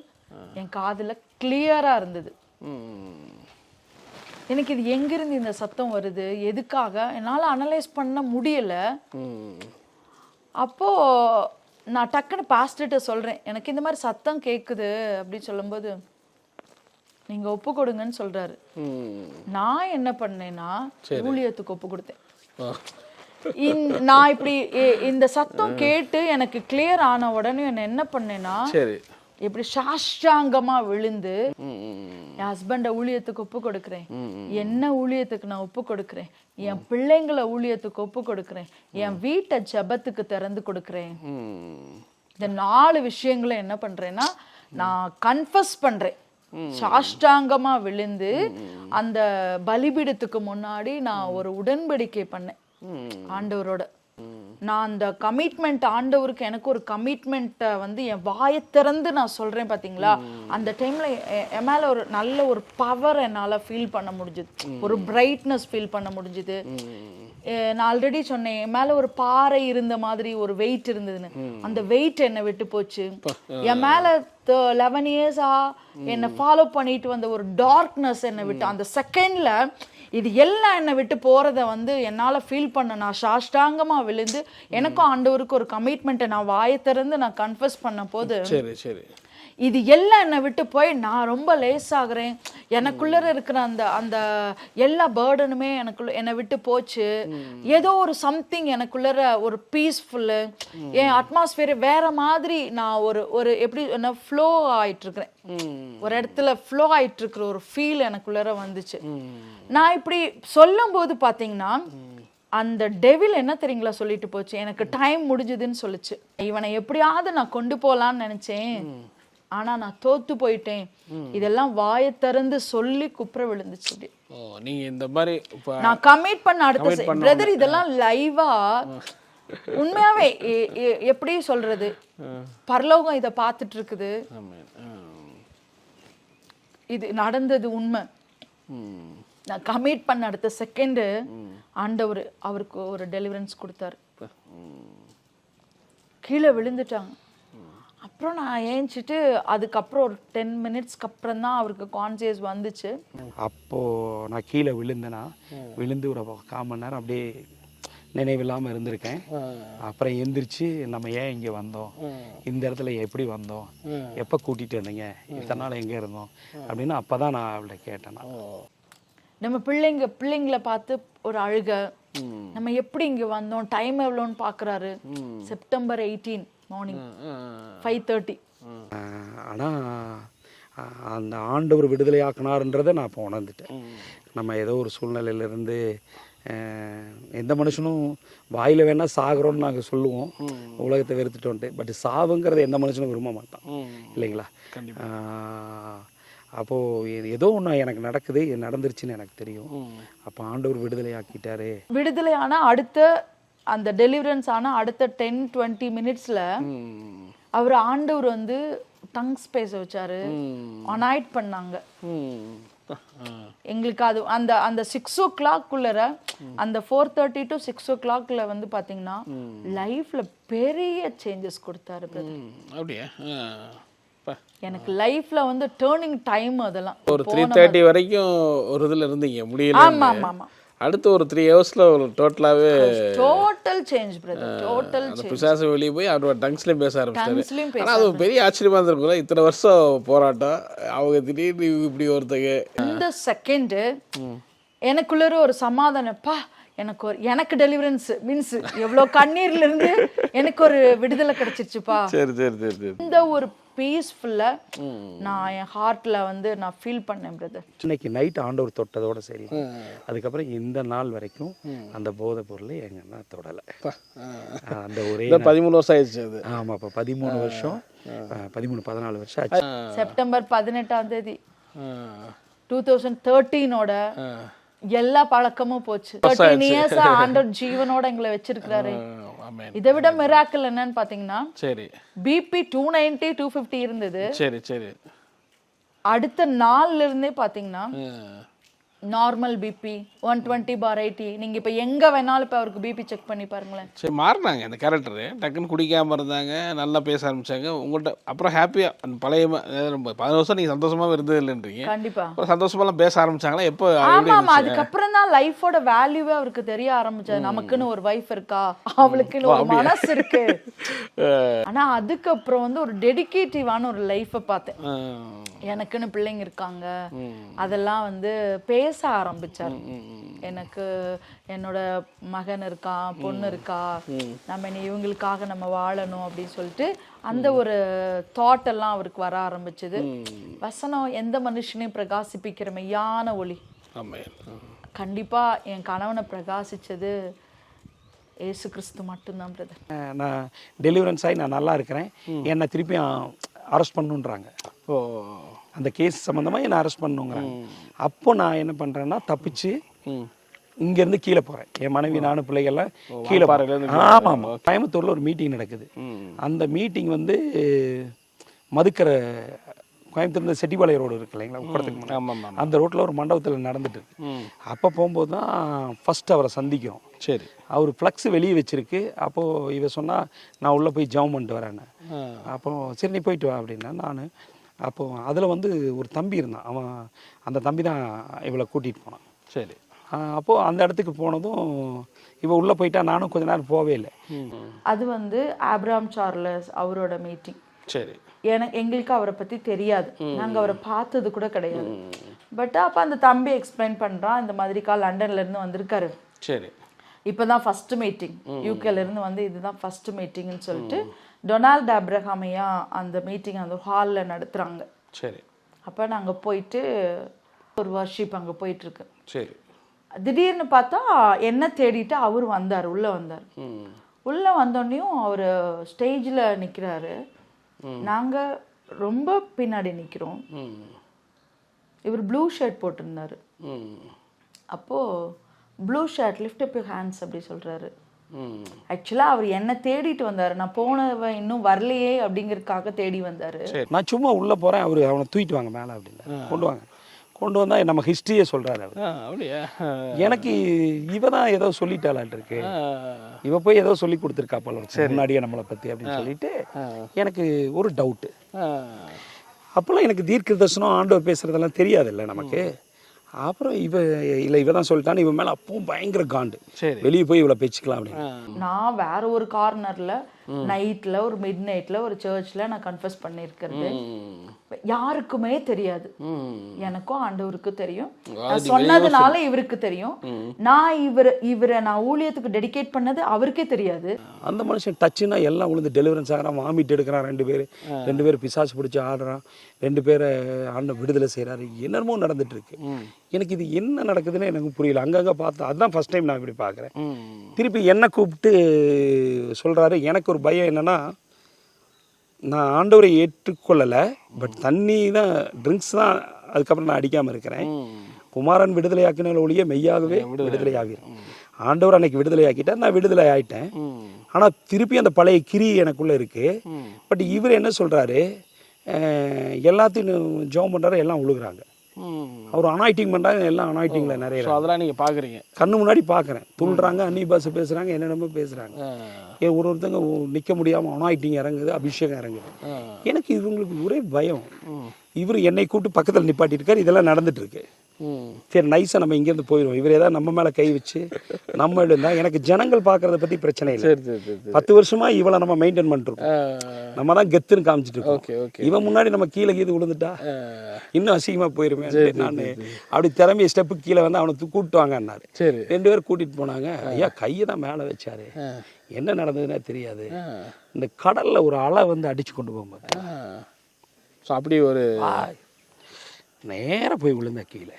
என் காதுல கிளியரா இருந்தது. எனக்கு இது எங்கிருந்து இந்த சத்தம் வருது, எதுக்காக என்னால அனலைஸ் பண்ண முடியல. அப்போ நான் டக்குன்னு பாஸ்டர்ட்ட சொல்றேன், எனக்கு இந்த மாதிரி சத்தம் கேக்குது அப்படின்னு சொல்லும்போது நீங்க ஒப்பு கொடுங்கன்னு சொல்றாரு. நான் என்ன பண்ணேன்னா ஊழியத்துக்கு ஒப்பு கொடுத்தேன். நான் இப்படி இந்த சத்தம் கேட்டு எனக்கு கிளியர் ஆன உடனே என்ன பண்ணேன்னா இப்படி சாஷ்டாங்கமா விழுந்து என் ஹஸ்பண்ட ஊழியத்துக்கு ஒப்பு கொடுக்குறேன், என்ன ஊழியத்துக்கு நான் ஒப்பு கொடுக்குறேன், என் பிள்ளைங்களை ஊழியத்துக்கு ஒப்பு கொடுக்குறேன், என் வீட்டை ஜெபத்துக்கு திறந்து கொடுக்குறேன். இந்த 4 விஷயங்களை என்ன பண்றேன்னா நான் கன்ஃபஸ் பண்றேன். சாஷ்டாங்கமா விழுந்து அந்த பலிபீடத்துக்கு முன்னாடி நான் ஒரு உடன்படிக்கை பண்ணேன் ஆண்டவரோட. நான் அந்த கமிட்மெண்ட், ஆண்டவருக்கு எனக்கு ஒரு கமிட்மெண்ட்டை வந்து என் வாயை திறந்து நான் சொல்றேன் பாத்தீங்களா, அந்த டைம்ல என் மேல ஒரு நல்ல ஒரு பவர் என்னால ஃபீல் பண்ண முடிஞ்சுது, ஒரு பிரைட்னஸ் ஃபீல் பண்ண முடிஞ்சுது. நான் ஆல்ரெடி சொன்னேன் என் மேல ஒரு பாறை இருந்த மாதிரி ஒரு வெயிட் இருந்ததுன்னு, அந்த வெயிட் என்னை விட்டு போச்சு. என் மேல 11 இயர்ஸா என்னை ஃபாலோ பண்ணிட்டு வந்த ஒரு டார்க்னஸ் என்னை விட்டு அந்த செகண்ட்ல இது எல்லாம் என்னை விட்டு போறத வந்து என்னால ஃபீல் பண்ண. நான் சாஷ்டாங்கமா விழுந்து எனக்கும் ஆண்டவருக்கு ஒரு கமிட்மெண்ட்டை நான் வாயை திறந்து நான் கன்ஃபஸ் பண்ண போது இது எல்லாம் என்னை விட்டு போய் நான் ரொம்ப லேசாகிறேன். எனக்குள்ள இருக்கிற அந்த அந்த எல்லா பேர்டனுமே என்னை விட்டு போச்சு. ஏதோ ஒரு சம்திங் எனக்குள்ள ஒரு பீஸ்ஃபுல்லு, என் அட்மாஸ்பியர் வேற மாதிரி நான் ஒரு எப்படி ஃப்ளோ ஆயிட்டு இருக்கிறேன், ஒரு இடத்துல ஃப்ளோ ஆயிட்டு இருக்கிற ஒரு ஃபீல் எனக்குள்ள வந்துச்சு. நான் இப்படி சொல்லும் போது பாத்தீங்கன்னா அந்த டெவில் என்ன தெரியுங்களா சொல்லிட்டு போச்சு, எனக்கு டைம் முடிஞ்சதுன்னு சொல்லுச்சு. இவனை எப்படியாவது நான் கொண்டு போலான்னு நினைச்சேன், ஆனா நான் தோத்து போயிட்டேன். இதெல்லாம் வாயை திறந்து சொல்லி குப்புற விழுந்துச்சு. நீங்க இந்த மாதிரி நான் கமிட் பண்ண அடுத்த பிரதர் இதெல்லாம் லைவா உண்மையாவே எப்படி சொல்றது, பரலோகம் இத பாத்துட்டு இருக்குது, இது நடந்தது உண்மை. நான் கமிட் பண்ண அடுத்த செகண்ட் ஆண்டவர் அவருக்கு ஒரு டெலிவரன்ஸ் கொடுத்தாரு. கீழே விழுந்துட்டாங்க. அப்புறம் நான் ஏஞ்சிட்டு அதுக்கப்புறம் ஒரு 10 மினிட்ஸ்க்கு அப்புறம் தான் அவருக்கு கான்சியஸ் வந்துச்சு. அப்போது நான் கீழே விழுந்தேன்னா விழுந்து ஒரு 1/4 மணி நேரம் அப்படியே நினைவில்லாமல் இருந்திருக்கேன். அப்புறம் எந்திரிச்சு நம்ம ஏன் இங்கே வந்தோம், இந்த இடத்துல எப்படி வந்தோம், எப்போ கூட்டிகிட்டு வந்தீங்க, இத்தனை நாள் எங்கே இருந்தோம் அப்படின்னு அப்போ தான் நான் அவள்கிட்ட கேட்டேன். நம்ம பிள்ளைங்களை பார்த்து ஒரு அழுக, நம்ம எப்படி இங்கே வந்தோம், டைம் எவ்வளோன்னு பார்க்குறாரு. September 18 morning 5:30. ஆனால் அந்த ஆண்டவர் விடுதலையாக்கினார்ன்றதை நான் இப்போ உணர்ந்துட்டேன். நம்ம ஏதோ ஒரு சூழ்நிலையிலேருந்து எந்த மனுஷனும் வாயில் வேணால் சாகிறோன்னு நாங்கள் சொல்லுவோம், உலகத்தை வெறுத்துட்டோன்ட்டு. பட் சாவுங்கிறது எந்த மனுஷனும் விரும்ப மாட்டான் இல்லைங்களா. அப்போது ஏதோ ஒன்று எனக்கு நடக்குது, நடந்துருச்சுன்னு எனக்கு தெரியும். அப்போ ஆண்டவர் விடுதலை ஆக்கிட்டாரு. விடுதலை ஆனால் அடுத்த அந்த டெலிவரன்ஸ் ஆனால் அடுத்த 10-20 மினிட்ஸில் அவர் ஆண்டவர் வந்து டங்ஸ் பேச வச்சாரு, அனாய்ட் பண்ணாங்க எங்களுக்கு. அது அந்த அந்த 6 o'clock அந்த 4:30 to 6 o'clock வந்து பாத்தீங்கன்னா லைஃப்ல பெரிய சேஞ்சஸ் கொடுத்தாரு பிரதர். அப்படியே எனக்கு லைஃப்ல வந்து டேர்னிங் டைம். அதெல்லாம் ஒரு 3:30 வரைக்கும் ஒரு இதுல இருந்தீங்க முடியல. ஆமா ஆமா ஆமா. அடுத்து ஒரு 3 ஹவர்ஸ்ல ஒரு total change brother, total change. பிசாசு வெளியே போய் அவர் டங்ஸ்லயும் பேச ஆரம்பிச்சாரு. ஆனா அது பெரிய ஆச்சரியமா இருந்திருக்கும்ல, இத்தனை வருஷம் போராட்டம், அவங்க திடீர்னு இப்படி ஒருத்தங்க. இந்த செகண்ட் எனக்குள்ள ஒரு சமாதானப்பா, எனக்கு டெலிவரன்ஸ் மீன்ஸ் எவ்வளவு கண்ணீர்ல இருந்து எனக்கு ஒரு விடுதலை கிடைச்சிருச்சுப்பா. சரி சரி சரி. இந்த ஒரு பீஸ்ஃபுல்லாக நான் என் ஹார்ட்டில் வந்து நான் ஃபீல் பண்ணேன் பிரதர். இன்னைக்கு நைட் ஆண்டவர் தொட்டதோட சரி, அதுக்கப்புறம் இந்த நாள் வரைக்கும் அந்த போதை பொருளை எங்கன்னா தொடலை. அந்த ஒரே 13 வருஷம் ஆயிடுச்சு அது. ஆமாம், இப்போ 13 வருஷம், 14 வருஷம் ஆச்சு. செப்டம்பர் 18 2013 எல்லா பழக்கமும் போச்சு. 13 இயர்ஸ் ஆண்டவர் ஜீவனோட எங்களை வச்சிருக்கிறாரு. இதை விட மிராக்கிள் என்னன்னு பாத்தீங்கன்னா, சரி, பிபி 290 250 இருந்தது. சரி சரி. அடுத்த நாள்ல இருந்தே பாத்தீங்கன்னா நார்மல் பிபி 120/80. நீங்க இப்ப எங்க வேணாலும் இப்ப அவருக்கு பிபி செக் பண்ணி பாருங்களேன். சரி, மாறினாங்க அந்த கேரக்டரு. டக்குன்னு குடிக்காம இருந்தாங்க, நல்லா பேச ஆரம்பிச்சாங்க உங்கள்கிட்ட. அப்புறம் ஹாப்பியா அந்த பழைய 15 வருஷம் நீங்க சந்தோஷமாவே இருந்தது இல்லைன்றீங்க. கண்டிப்பா சந்தோஷமாலாம் பேச ஆரம்பிச்சாங்களா? எப்போ? ஆமா ஆமா, அதுக்கப்புறம் தான் லைஃபோட வேல்யூவே அவருக்கு தெரிய ஆரம்பிச்சது. நமக்குன்னு ஒரு வைஃப் இருக்கா, அவளுக்குன்னு ஒரு மனசு இருக்கு. ஆனா அதுக்கப்புறம் வந்து ஒரு டெடிகேட்டிவான ஒரு லைஃபை பார்த்தேன். எனக்குன்னு பிள்ளைங்க இருக்காங்க, அதெல்லாம் வந்து பேச ஆரம்பிச்சார். எனக்கு என்னோட மகன் இருக்கான், பொண்ணு இருக்கா, நம்ம இனி இவங்களுக்காக நம்ம வாழணும் அப்படின்னு சொல்லிட்டு அந்த ஒரு தாட் எல்லாம் அவருக்கு வர ஆரம்பிச்சது. வசனம் எந்த மனுஷனையும் பிரகாசிப்பிக்கிற மெய்யான ஒளி. கண்டிப்பா என் கணவனை பிரகாசிச்சது ஏசு கிறிஸ்து மட்டும்தான் பிரதர். நான் டெலிவரன்ஸ் ஆகி நான் நல்லா இருக்கிறேன், என்னை திருப்பியும் அரெஸ்ட் பண்ணுன்றாங்க. ஓ, அந்த கேஸ் சம்மந்தமாக என்னை அரெஸ்ட் பண்ணுங்கிறாங்க. அப்போ நான் என்ன பண்ணுறேன்னா தப்பிச்சு இங்கேருந்து கீழே போகிறேன். என் மனைவி நானும் பிள்ளைகள்லாம் கீழே போகிறேன். ஆமாம் ஆமாம், கோயம்புத்தூரில் ஒரு மீட்டிங் நடக்குது. அந்த மீட்டிங் வந்து மதுக்கரை, கோயம்புத்தூர் செட்டிபாளையம் ரோடு இருக்கு இல்லைங்களா, உப்படத்துக்கு அந்த ரோட்டில் ஒரு மண்டபத்தில் நடந்துட்டு இருக்கு. அப்போ போகும்போது தான் ஃபர்ஸ்ட் அவரை சந்திக்கிறோம். சரி, அவர் ஃப்ளக்ஸ் வெளியே வச்சிருக்கு. அப்போது இவ சொன்னால் நான் உள்ளே போய் ஜெபம் பண்ணிட்டு வரேன்னு. அப்போ சரி நீ போயிட்டு வா அப்படின்னா நான். அப்போது அதில் வந்து ஒரு தம்பி இருந்தான், அவன் அந்த தம்பி தான் இவளை கூட்டிகிட்டு போனான். சரி, அப்போது அந்த இடத்துக்கு போனதும் இவ உள்ளே போயிட்டா, நானும் கொஞ்ச நேரம் போவே இல்லை. அது வந்து ஆப்ரஹாம் சார்லஸ் அவரோட மீட்டிங். சரி, எங்களுக்கு அவரை பற்றி தெரியாது, நாங்கள் அவரை பார்த்தது கூட கிடையாது. பட் அப்போ அந்த தம்பி எக்ஸ்பிளைன் பண்ணுறான், இந்த மாதிரிக்கா லண்டன்லேருந்து வந்திருக்காரு. சரி, இப்போ தான் ஃபஸ்ட்டு மீட்டிங், யூகேலேருந்து வந்து இதுதான் ஃபஸ்ட்டு மீட்டிங்னு சொல்லிட்டு டொனால்ட் ஆப்ரஹாம் ஐயா அந்த மீட்டிங் அந்த ஹாலில் நடத்துகிறாங்க. சரி, அப்போ நாங்கள் போயிட்டு ஒரு வர்ஷிப் அங்கே போயிட்டுருக்கு. சரி, திடீர்னு பார்த்தா என்ன தேடிட்டு அவர் வந்தார், உள்ளே வந்தார். உள்ளே வந்தோடனையும் அவர் ஸ்டேஜில் நிற்கிறாரு, நாங்கள் ரொம்ப பின்னாடி நிற்கிறோம். இவர் ப்ளூ ஷர்ட் போட்டிருந்தாரு. அப்போது blue shirt lift up your hands அப்படி சொல்கிறாரு. ஆக்சுவலாக அவர் என்ன தேடிட்டு வந்தார், நான் போனவன் இன்னும் வரலையே அப்படிங்கிறதுக்காக தேடி வந்தார். நான் சும்மா உள்ளே போகிறேன், அவர் அவனை தூக்கிட்டு வாங்க மேலே அப்படின்னு கொண்டு வாங்க. கொண்டு வந்தால் நம்ம ஹிஸ்ட்ரியே சொல்கிறாரு அவர். அப்படியா? எனக்கு இவ தான் ஏதோ சொல்லிட்டாளான் இருக்கு, இவ போய் ஏதோ சொல்லி கொடுத்துருக்கா போல முன்னாடியே நம்மளை பற்றி அப்படின்னு சொல்லிட்டு எனக்கு ஒரு டவுட்டு. அப்போல்லாம் எனக்கு தீர்க்க தரிசனம் ஆண்டவர் பேசுகிறதெல்லாம் தெரியாதுல்ல நமக்கு. அப்புறம் இவ தான் சொல்லிட்டான்னு இவன் மேலே அப்பவும் பயங்கர காண்டு. வெளியே போய் இவ்வளோ பேச்சுக்கலாம் அப்படின்னு. நான் வேற ஒரு கார்னரில் நைட்டில் ஒரு மிட் நைட்டில் ஒரு சர்ச்சில் நான் கன்ஃபஸ் பண்ணியிருக்கிறது யாருக்குமே தெரியாது. எனக்கும் ஆண்டவருக்கு தெரியும், நான் சொன்னதுனால இவருக்கு தெரியும். நான் இவரை நான் ஊழியத்துக்கு டெடிகேட் பண்ணது அவருக்கே தெரியாது. அந்த மனுஷன் டச்சுன்னா எல்லாம் விழுந்து டெலிவரன்ஸ் ஆகிறான், வாமிட் எடுக்கிறான், ரெண்டு பேர் பிசாசு பிடிச்சி ஆடுறான், 2 பேரை ஆண்ட விடுதலை செய்கிறாரு, என்னென்னமோ நடந்துட்டு இருக்கு. எனக்கு இது என்ன நடக்குதுன்னு எனக்கு புரியல. அங்கங்கே பார்த்தா அதுதான் ஃபர்ஸ்ட் டைம் நான் இப்படி பார்க்குறேன். திருப்பி என்னை கூப்பிட்டு சொல்கிறாரு. எனக்கு ஒரு பயம் என்னென்னா, நான் ஆண்டவரை ஏற்றுக்கொள்ளலை, பட் தண்ணி தான் ட்ரிங்க்ஸ் தான் அதுக்கப்புறம் நான் அடிக்காமல் இருக்கிறேன். குமாரன் விடுதலையாக்கினால ஒழிய மெய்யாகவே விடுதலையாகிறேன். ஆண்டவர் அன்னைக்கு விடுதலையாக்கிட்டார், நான் விடுதலை ஆகிட்டேன். ஆனால் திருப்பி அந்த பழைய கிரி எனக்குள்ளே இருக்குது. பட் இவர் என்ன சொல்கிறாரு, எல்லாத்தையும் ஜெபம் பண்ணுறாரு, எல்லாம் உழுகுறாங்க. அவர் அனாய்டிங் பண்ணுறாங்க, எல்லாம் அனாய்டிங்கில் நிறைய. அதெல்லாம் நீங்கள் பார்க்குறீங்க, கண்ணு முன்னாடி பார்க்குறேன். துள்ளுறாங்க, அன்னி பாஷை பேசுகிறாங்க, என்னென்னமோ பேசுகிறாங்க. ஒருத்தங்க நிற்க முடியாமல் அனாய்டிங் இறங்குது, அபிஷேகம் இறங்குது. எனக்கு இவங்களுக்கு ஒரே பயம். இவர் என்னை கூப்பிட்டு பக்கத்தில் நிப்பாட்டிருக்காரு, இதெல்லாம் நடந்துட்டு இருக்கு. சரி நைஸாக நம்ம இங்கேருந்து போயிடுவோம், இவர் ஏதாவது நம்ம மேலே கை வச்சு நம்ம இருந்தால் எனக்கு ஜனங்கள் பார்க்கறத பற்றி பிரச்சனை இல்லை. 10 வருஷமா இவளை நம்ம மெயின்டைன் பண்ணிருக்கோம், நம்ம தான் கெத்துன்னு காமிச்சிட்டு இருக்கோம். இவன் முன்னாடி நம்ம கீழே கீது விழுந்துட்டா இன்னும் அசிங்கமாக போயிருவேன். நான் அப்படி திறமைய ஸ்டெப்பு கீழே வந்து அவனை கூப்பிட்டு வாங்கன்னாரு. 2 பேர் கூட்டிட்டு போனாங்க. ஐயா கையை தான் மேலே வச்சாரு, என்ன நடந்ததுன்னா தெரியாது. இந்த கடல்ல ஒரு அலை வந்து அடிச்சு கொண்டு போகும்போது ஸோ அப்படி ஒரு நேராக போய் விழுந்த கீழே.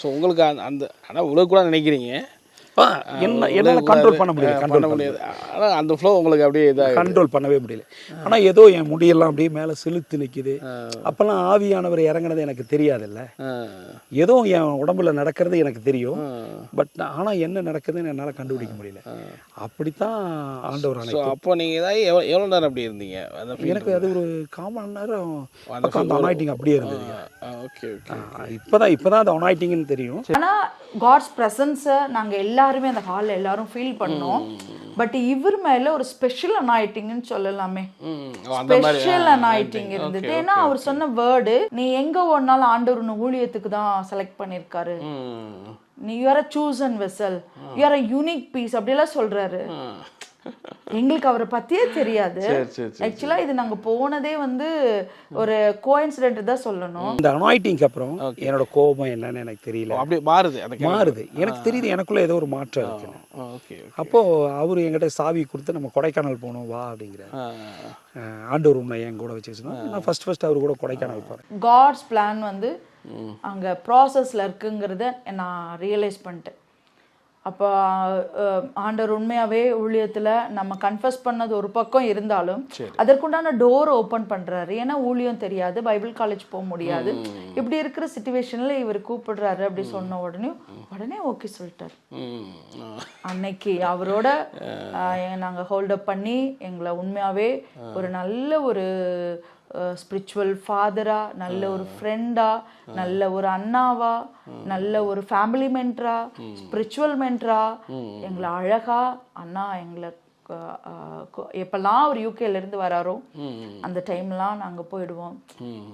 ஸோ உங்களுக்கு அந்த ஆனால் உலக கூட நினைக்கிறீங்க என்னால் கண்ட்ரோல் பண்ண முடியல, பண்ண முடியாது. ஆனால் அந்த ஃப்ளோ உங்களுக்கு அப்படியே இதாக கண்ட்ரோல் பண்ணவே முடியல. ஆனால் ஏதோ என் முடியெல்லாம் அப்படியே மேலே செலுத்து நிற்கிது. அப்போல்லாம் ஆவியானவர் இறங்கினது எனக்கு தெரியாதுல்ல. ஏதோ என் உடம்புல நடக்கிறது எனக்கு தெரியும், பட் ஆனால் என்ன நடக்குதுன்னு என்னால் கண்டுபிடிக்க முடியல. அப்படித்தான் ஆண்டவர் அணைக்கும். அப்போ நீங்கள் ஏதாவது எவ்வளோ நேரம் அப்படி இருந்தீங்க? எனக்கு அது ஒரு 1/4 மணி நேரம் அந்த அனாயிட்டிங் அப்படியே இருந்தது. Okay okay. இப்போதான் அது அனாயிட்டிங்னு தெரியும். ஆனால் காட்ஸ் ப்ரெசன்ஸை நாங்கள் எல்லாருமே அந்த ஹாலில் எல்லாரும் ஃபீல் பண்ணோம். பட் இவர் மேலே ஒரு ஸ்பெஷல் அனாயிட்டிங்னு சொல்லலாமே, ஸ்பெஷல் அனாயிட்டிங் இருந்தது. ஏன்னா அவர் சொன்ன வேர்டு, நீ எங்கே ஓடினாலும் ஆண்டவர் உன்னை ஊழியத்துக்கு தான் செலக்ட் பண்ணியிருக்காரு, நீ you are a chosen vessel, you are a unique piece அப்படிலாம் சொல்கிறாரு. எங்களுக்கு அவரை பற்றியே தெரியாது. ஆக்சுவலாக இது நாங்கள் போனதே வந்து ஒரு கோஇன்சிடென்ட் தான் சொல்லணும். இந்த அனாயிட்டிங்க்கு அப்புறம் என்னோட கோபம் என்னன்னு எனக்கு தெரியல, அப்படியே மாறுது. எனக்கு தெரியுது எனக்குள்ள ஏதோ ஒரு மாற்றம் இருக்குன்னு. அப்போ அவரு என்கிட்ட சாவி கொடுத்து நம்ம கொடைக்கானல் போகணும் வா அப்படிங்கிற. ஆண்டவர் உன்னை என் கூட வச்சுச்சுன்னா நான் ஃபர்ஸ்ட் அவர் கூட கொடைக்கானல் போகிறேன். காட்ஸ் பிளான் வந்து அங்கே ப்ராசஸில் இருக்குங்கிறத நான் ரியலைஸ் பண்ணிட்டேன். அப்போ ஆண்டவர் உண்மையாகவே ஊழியத்தில் நம்ம கன்ஃபஸ் பண்ணது ஒரு பக்கம் இருந்தாலும் அதற்குண்டான டோர் ஓப்பன் பண்ணுறாரு. ஏன்னா ஊழியம் தெரியாது, பைபிள் காலேஜ் போக முடியாது, இப்படி இருக்கிற சிச்சுவேஷனில் இவர் கூப்பிடுறாரு. அப்படி சொன்ன உடனே ஓகே சொல்லிட்டார். அன்னைக்கு அவரோட நாங்கள் ஹோல்டப் பண்ணி எங்களை உண்மையாகவே ஒரு நல்ல ஒரு ஸ்பிரிச்சுவல் ஃபாதரா, நல்ல ஒரு ஃப்ரெண்டா, நல்ல ஒரு அண்ணாவா, நல்ல ஒரு ஃபேமிலி மென்டரா, ஸ்பிரிச்சுவல் மென்டரா எங்களை அழகா அண்ணா எங்களை எப்பெல்லாம் அவர் யூகேல இருந்து வராரோ அந்த டைம்லாம் நாங்கள் போயிடுவோம்.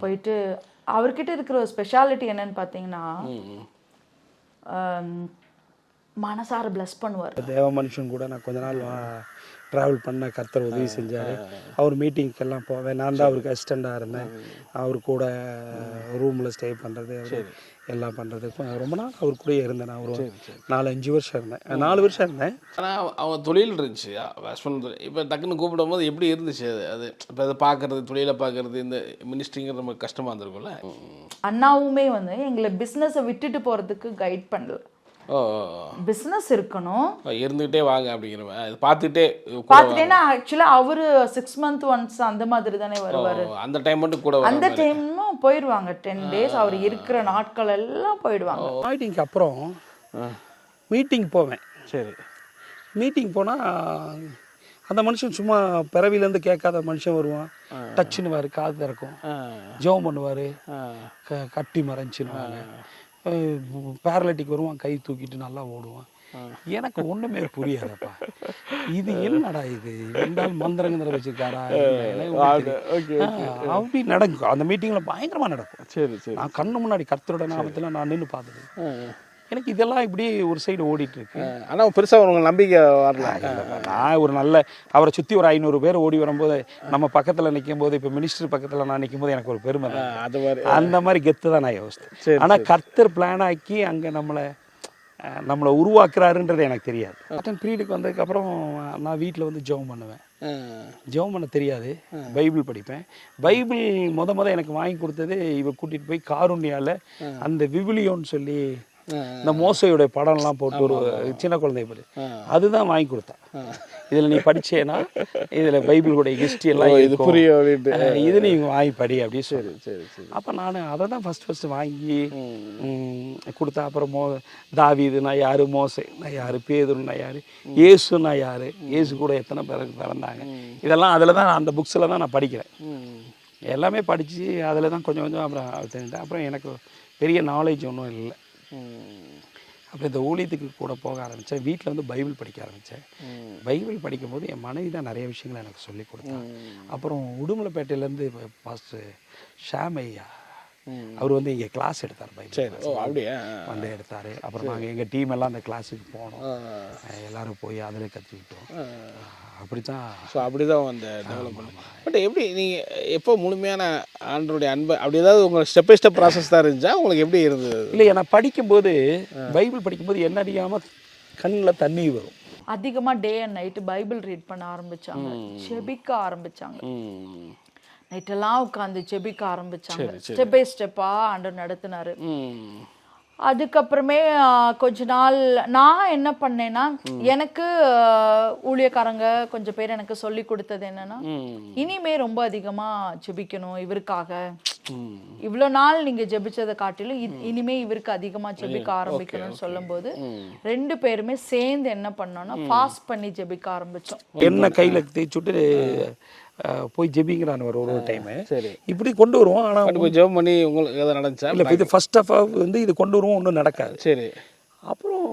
போயிட்டு அவர்கிட்ட இருக்கிற ஒரு ஸ்பெஷாலிட்டி என்னன்னு பார்த்தீங்கன்னா மனசார பிளஸ் பண்ணுவார். தேவ மனுஷன் கூட நான் கொஞ்ச நாள் ட்ராவல் பண்ண கர்த்தர் உதவி செஞ்சார். அவர் மீட்டிங்க்கெல்லாம் போவேன். நான் தான் அவருக்கு அசிஸ்டண்டாக இருந்தேன். அவர் கூட ரூமில் ஸ்டே பண்ணுறது எல்லாம் பண்ணுறது ரொம்ப நாள் அவர் கூட இருந்தேன். நான் ஒரு 4-5 வருஷம் இருந்தேன். 4 வருஷம் இருந்தேன். ஆனால் அவன் தொழில் இருந்துச்சு, ஹஸ்பண்ட் தொழில். இப்போ டக்குன்னு கூப்பிடும் போது எப்படி இருந்துச்சு அது? இப்போ அதை பார்க்குறது, தொழிலை பார்க்குறது, இந்த மினிஸ்ட்ரிங்கிறது நமக்கு கஷ்டமாக இருந்திருக்கும்ல. அண்ணாவுமே வந்து எங்களை பிஸ்னஸை விட்டுட்டு போகிறதுக்கு கைட் பண்ணல. பிசினஸ் இருக்கணும், இருந்துகிட்டே வாங்க அப்படிங்கிற பார்த்துட்டேன்னா ஆக்சுவலாக அவரு 6 months ஒன்ஸ் அந்த மாதிரி தானே வருவாரு. அந்த டைம் மட்டும் கூட அந்த டைமும் போயிடுவாங்க. 10 days அவர் இருக்கிற நாட்கள் எல்லாம் போயிடுவாங்க. மீட்டிங்க்கு அப்புறம் மீட்டிங் போவேன். சரி, மீட்டிங் போனால் அந்த மனுஷன் சும்மா பிறவிலேருந்து கேட்காத மனுஷன் வருவான். டச்சுன்னுவார், காது திறக்கும், ஜெபம் பண்ணுவார், கட்டி மறைஞ்சின்னுவாங்க. பேரலிட்டிக் வருவான், கை தூக்கிட்டு நல்லா ஓடுவான். எனக்கு ஒண்ணுமே புரியாதப்பா, இது என்னடா இது, ரெண்டாள் மந்திரங்கிற வச்சிருக்காரா அப்படி நடக்கும். அந்த மீட்டிங்ல பயங்கரமா நடக்கும். சரி சரி. நான் கண்ணு முன்னாடி கர்த்தரோட நாமத்துல நான் நின்று பார்த்தது. எனக்கு இதெல்லாம் இப்படி ஒரு சைடு ஓடிட்டு இருக்கு. ஆனால் பெருசாக உங்களுக்கு நம்பிக்கை வரல. நான் ஒரு நல்ல அவரை சுற்றி ஒரு 500 பேர் ஓடி வரும்போது நம்ம பக்கத்தில் நிற்கும் போது, இப்போ மினிஸ்டர் பக்கத்தில் நான் நிற்கும் போது எனக்கு ஒரு பெருமை தான். அது மாதிரி அந்த மாதிரி கெத்து தான் நான் யோசித்தேன். ஆனால் கர்த்தர் பிளான் ஆக்கி அங்கே நம்மளை உருவாக்குறாருன்றது எனக்கு தெரியாது. அட்டன் பீரியடுக்கு வந்ததுக்கப்புறம் நான் வீட்டில் வந்து ஜெபம் பண்ணுவேன். ஜெபம் பண்ண தெரியாது, பைபிள் படிப்பேன். பைபிள் முத எனக்கு வாங்கி கொடுத்தது இவ கூட்டிகிட்டு போய் காருண்யாவில் அந்த விவிலியோன்னு சொல்லி இந்த மோசையுடைய படம்லாம் போட்டு ஒரு சின்ன குழந்தை படி அதுதான் வாங்கி கொடுத்தான். இதில் நீ படிச்சேன்னா இதில் பைபிளுடைய ஹிஸ்ட்ரி எல்லாம் இது புரியும், இது நீ வாங்கி படி அப்படி சொல்லி. சரி சரி. அப்போ நான் அதை தான் ஃபர்ஸ்ட் வாங்கி கொடுத்தேன். அப்புறம் தாவீதுனா யாரு, மோசைனா யாரு, பேதுருனா யாரு, இயேசுனா யாரு, இயேசு கூட எத்தனை பேருக்கு பிறந்தாங்க, இதெல்லாம் அதில் தான் அந்த புக்ஸில் தான் நான் படிக்கிறேன். எல்லாமே படித்து அதில் தான் கொஞ்சம் அப்புறம் எனக்கு பெரிய நாலேஜ் ஒன்றும் இல்லை. அப்புறம் இந்த ஊழியத்துக்கு கூட போக ஆரம்பித்தேன். வீட்டில் வந்து பைபிள் படிக்க ஆரம்பித்தேன். பைபிள் படிக்கும்போது என் மனைவி தான் நிறைய விஷயங்களை எனக்கு சொல்லி கொடுத்தாங்க. அப்புறம் உடுமலைப்பேட்டையிலேருந்து பாஸ்டர் ஷாம் ஐயா அவர் வந்து இங்கே கிளாஸ் எடுத்தார், பைபிள் அப்படியே வந்து எடுத்தார். அப்புறம் நாங்கள் எங்கள் டீம் எல்லாம் அந்த கிளாஸுக்கு போனோம், எல்லோரும் போய் அதில் கற்றுக்கிட்டோம். அப்படி தான். ஸோ அப்படி தான் அந்த டெவலப்மெண்ட். பட் எப்படி நீங்கள் எப்போ முழுமையான ஆண்டருடைய அன்பை அப்படி ஏதாவது உங்களுக்கு ஸ்டெப் பை ஸ்டெப் ப்ராசஸ் தான் இருந்துச்சா? உங்களுக்கு எப்படி இருந்தது? இல்லை, நான் படிக்கும்போது பைபிள் படிக்கும்போது என்ன அறியாமல் கண்ணில் தண்ணி வரும். அதிகமாக day and night Bible read பண்ண ஆரம்பித்தாங்க, செபிக்க ஆரம்பித்தாங்க. நைட்டெல்லாம் உட்காந்து ஜெபிக்க ஆரம்பிச்சாங்க. ஸ்டெப் பை ஸ்டெப்பா ஆண்டவர் நடத்தினாரு. அதுக்கப்புறமே கொஞ்ச நாள் நான் என்ன பண்ணேன்னா, எனக்கு ஊழியக்காரங்க கொஞ்சம் பேர் எனக்கு சொல்லி கொடுத்தது என்னன்னா, இனிமே ரொம்ப அதிகமா ஜெபிக்கணும் இவருக்காக. இவ்வளோ நாள் நீங்க ஜெபிச்சதை காட்டிலும் இனிமே இவருக்கு அதிகமா ஜெபிக்க ஆரம்பிக்கணும்னு சொல்லும்போது 2 பேருமே சேர்ந்து என்ன பண்ணோம்னா ஃபாஸ்ட் பண்ணி ஜெபிக்க ஆரம்பிச்சோம். என்ன கையில தேய்ச்சுட்டு போய் ஜெபிங்கிறான் ஒரு டைமு. சரி, இப்படி கொண்டு வருவோம். ஆனால் போய் ஜெபம் பண்ணி உங்களுக்கு எதாவது நடந்துச்சா? இல்லை, இது ஃபர்ஸ்ட் ஆஃப் வந்து இது கொண்டு வருவோம், ஒன்றும் நடக்காது. சரி. அப்புறம்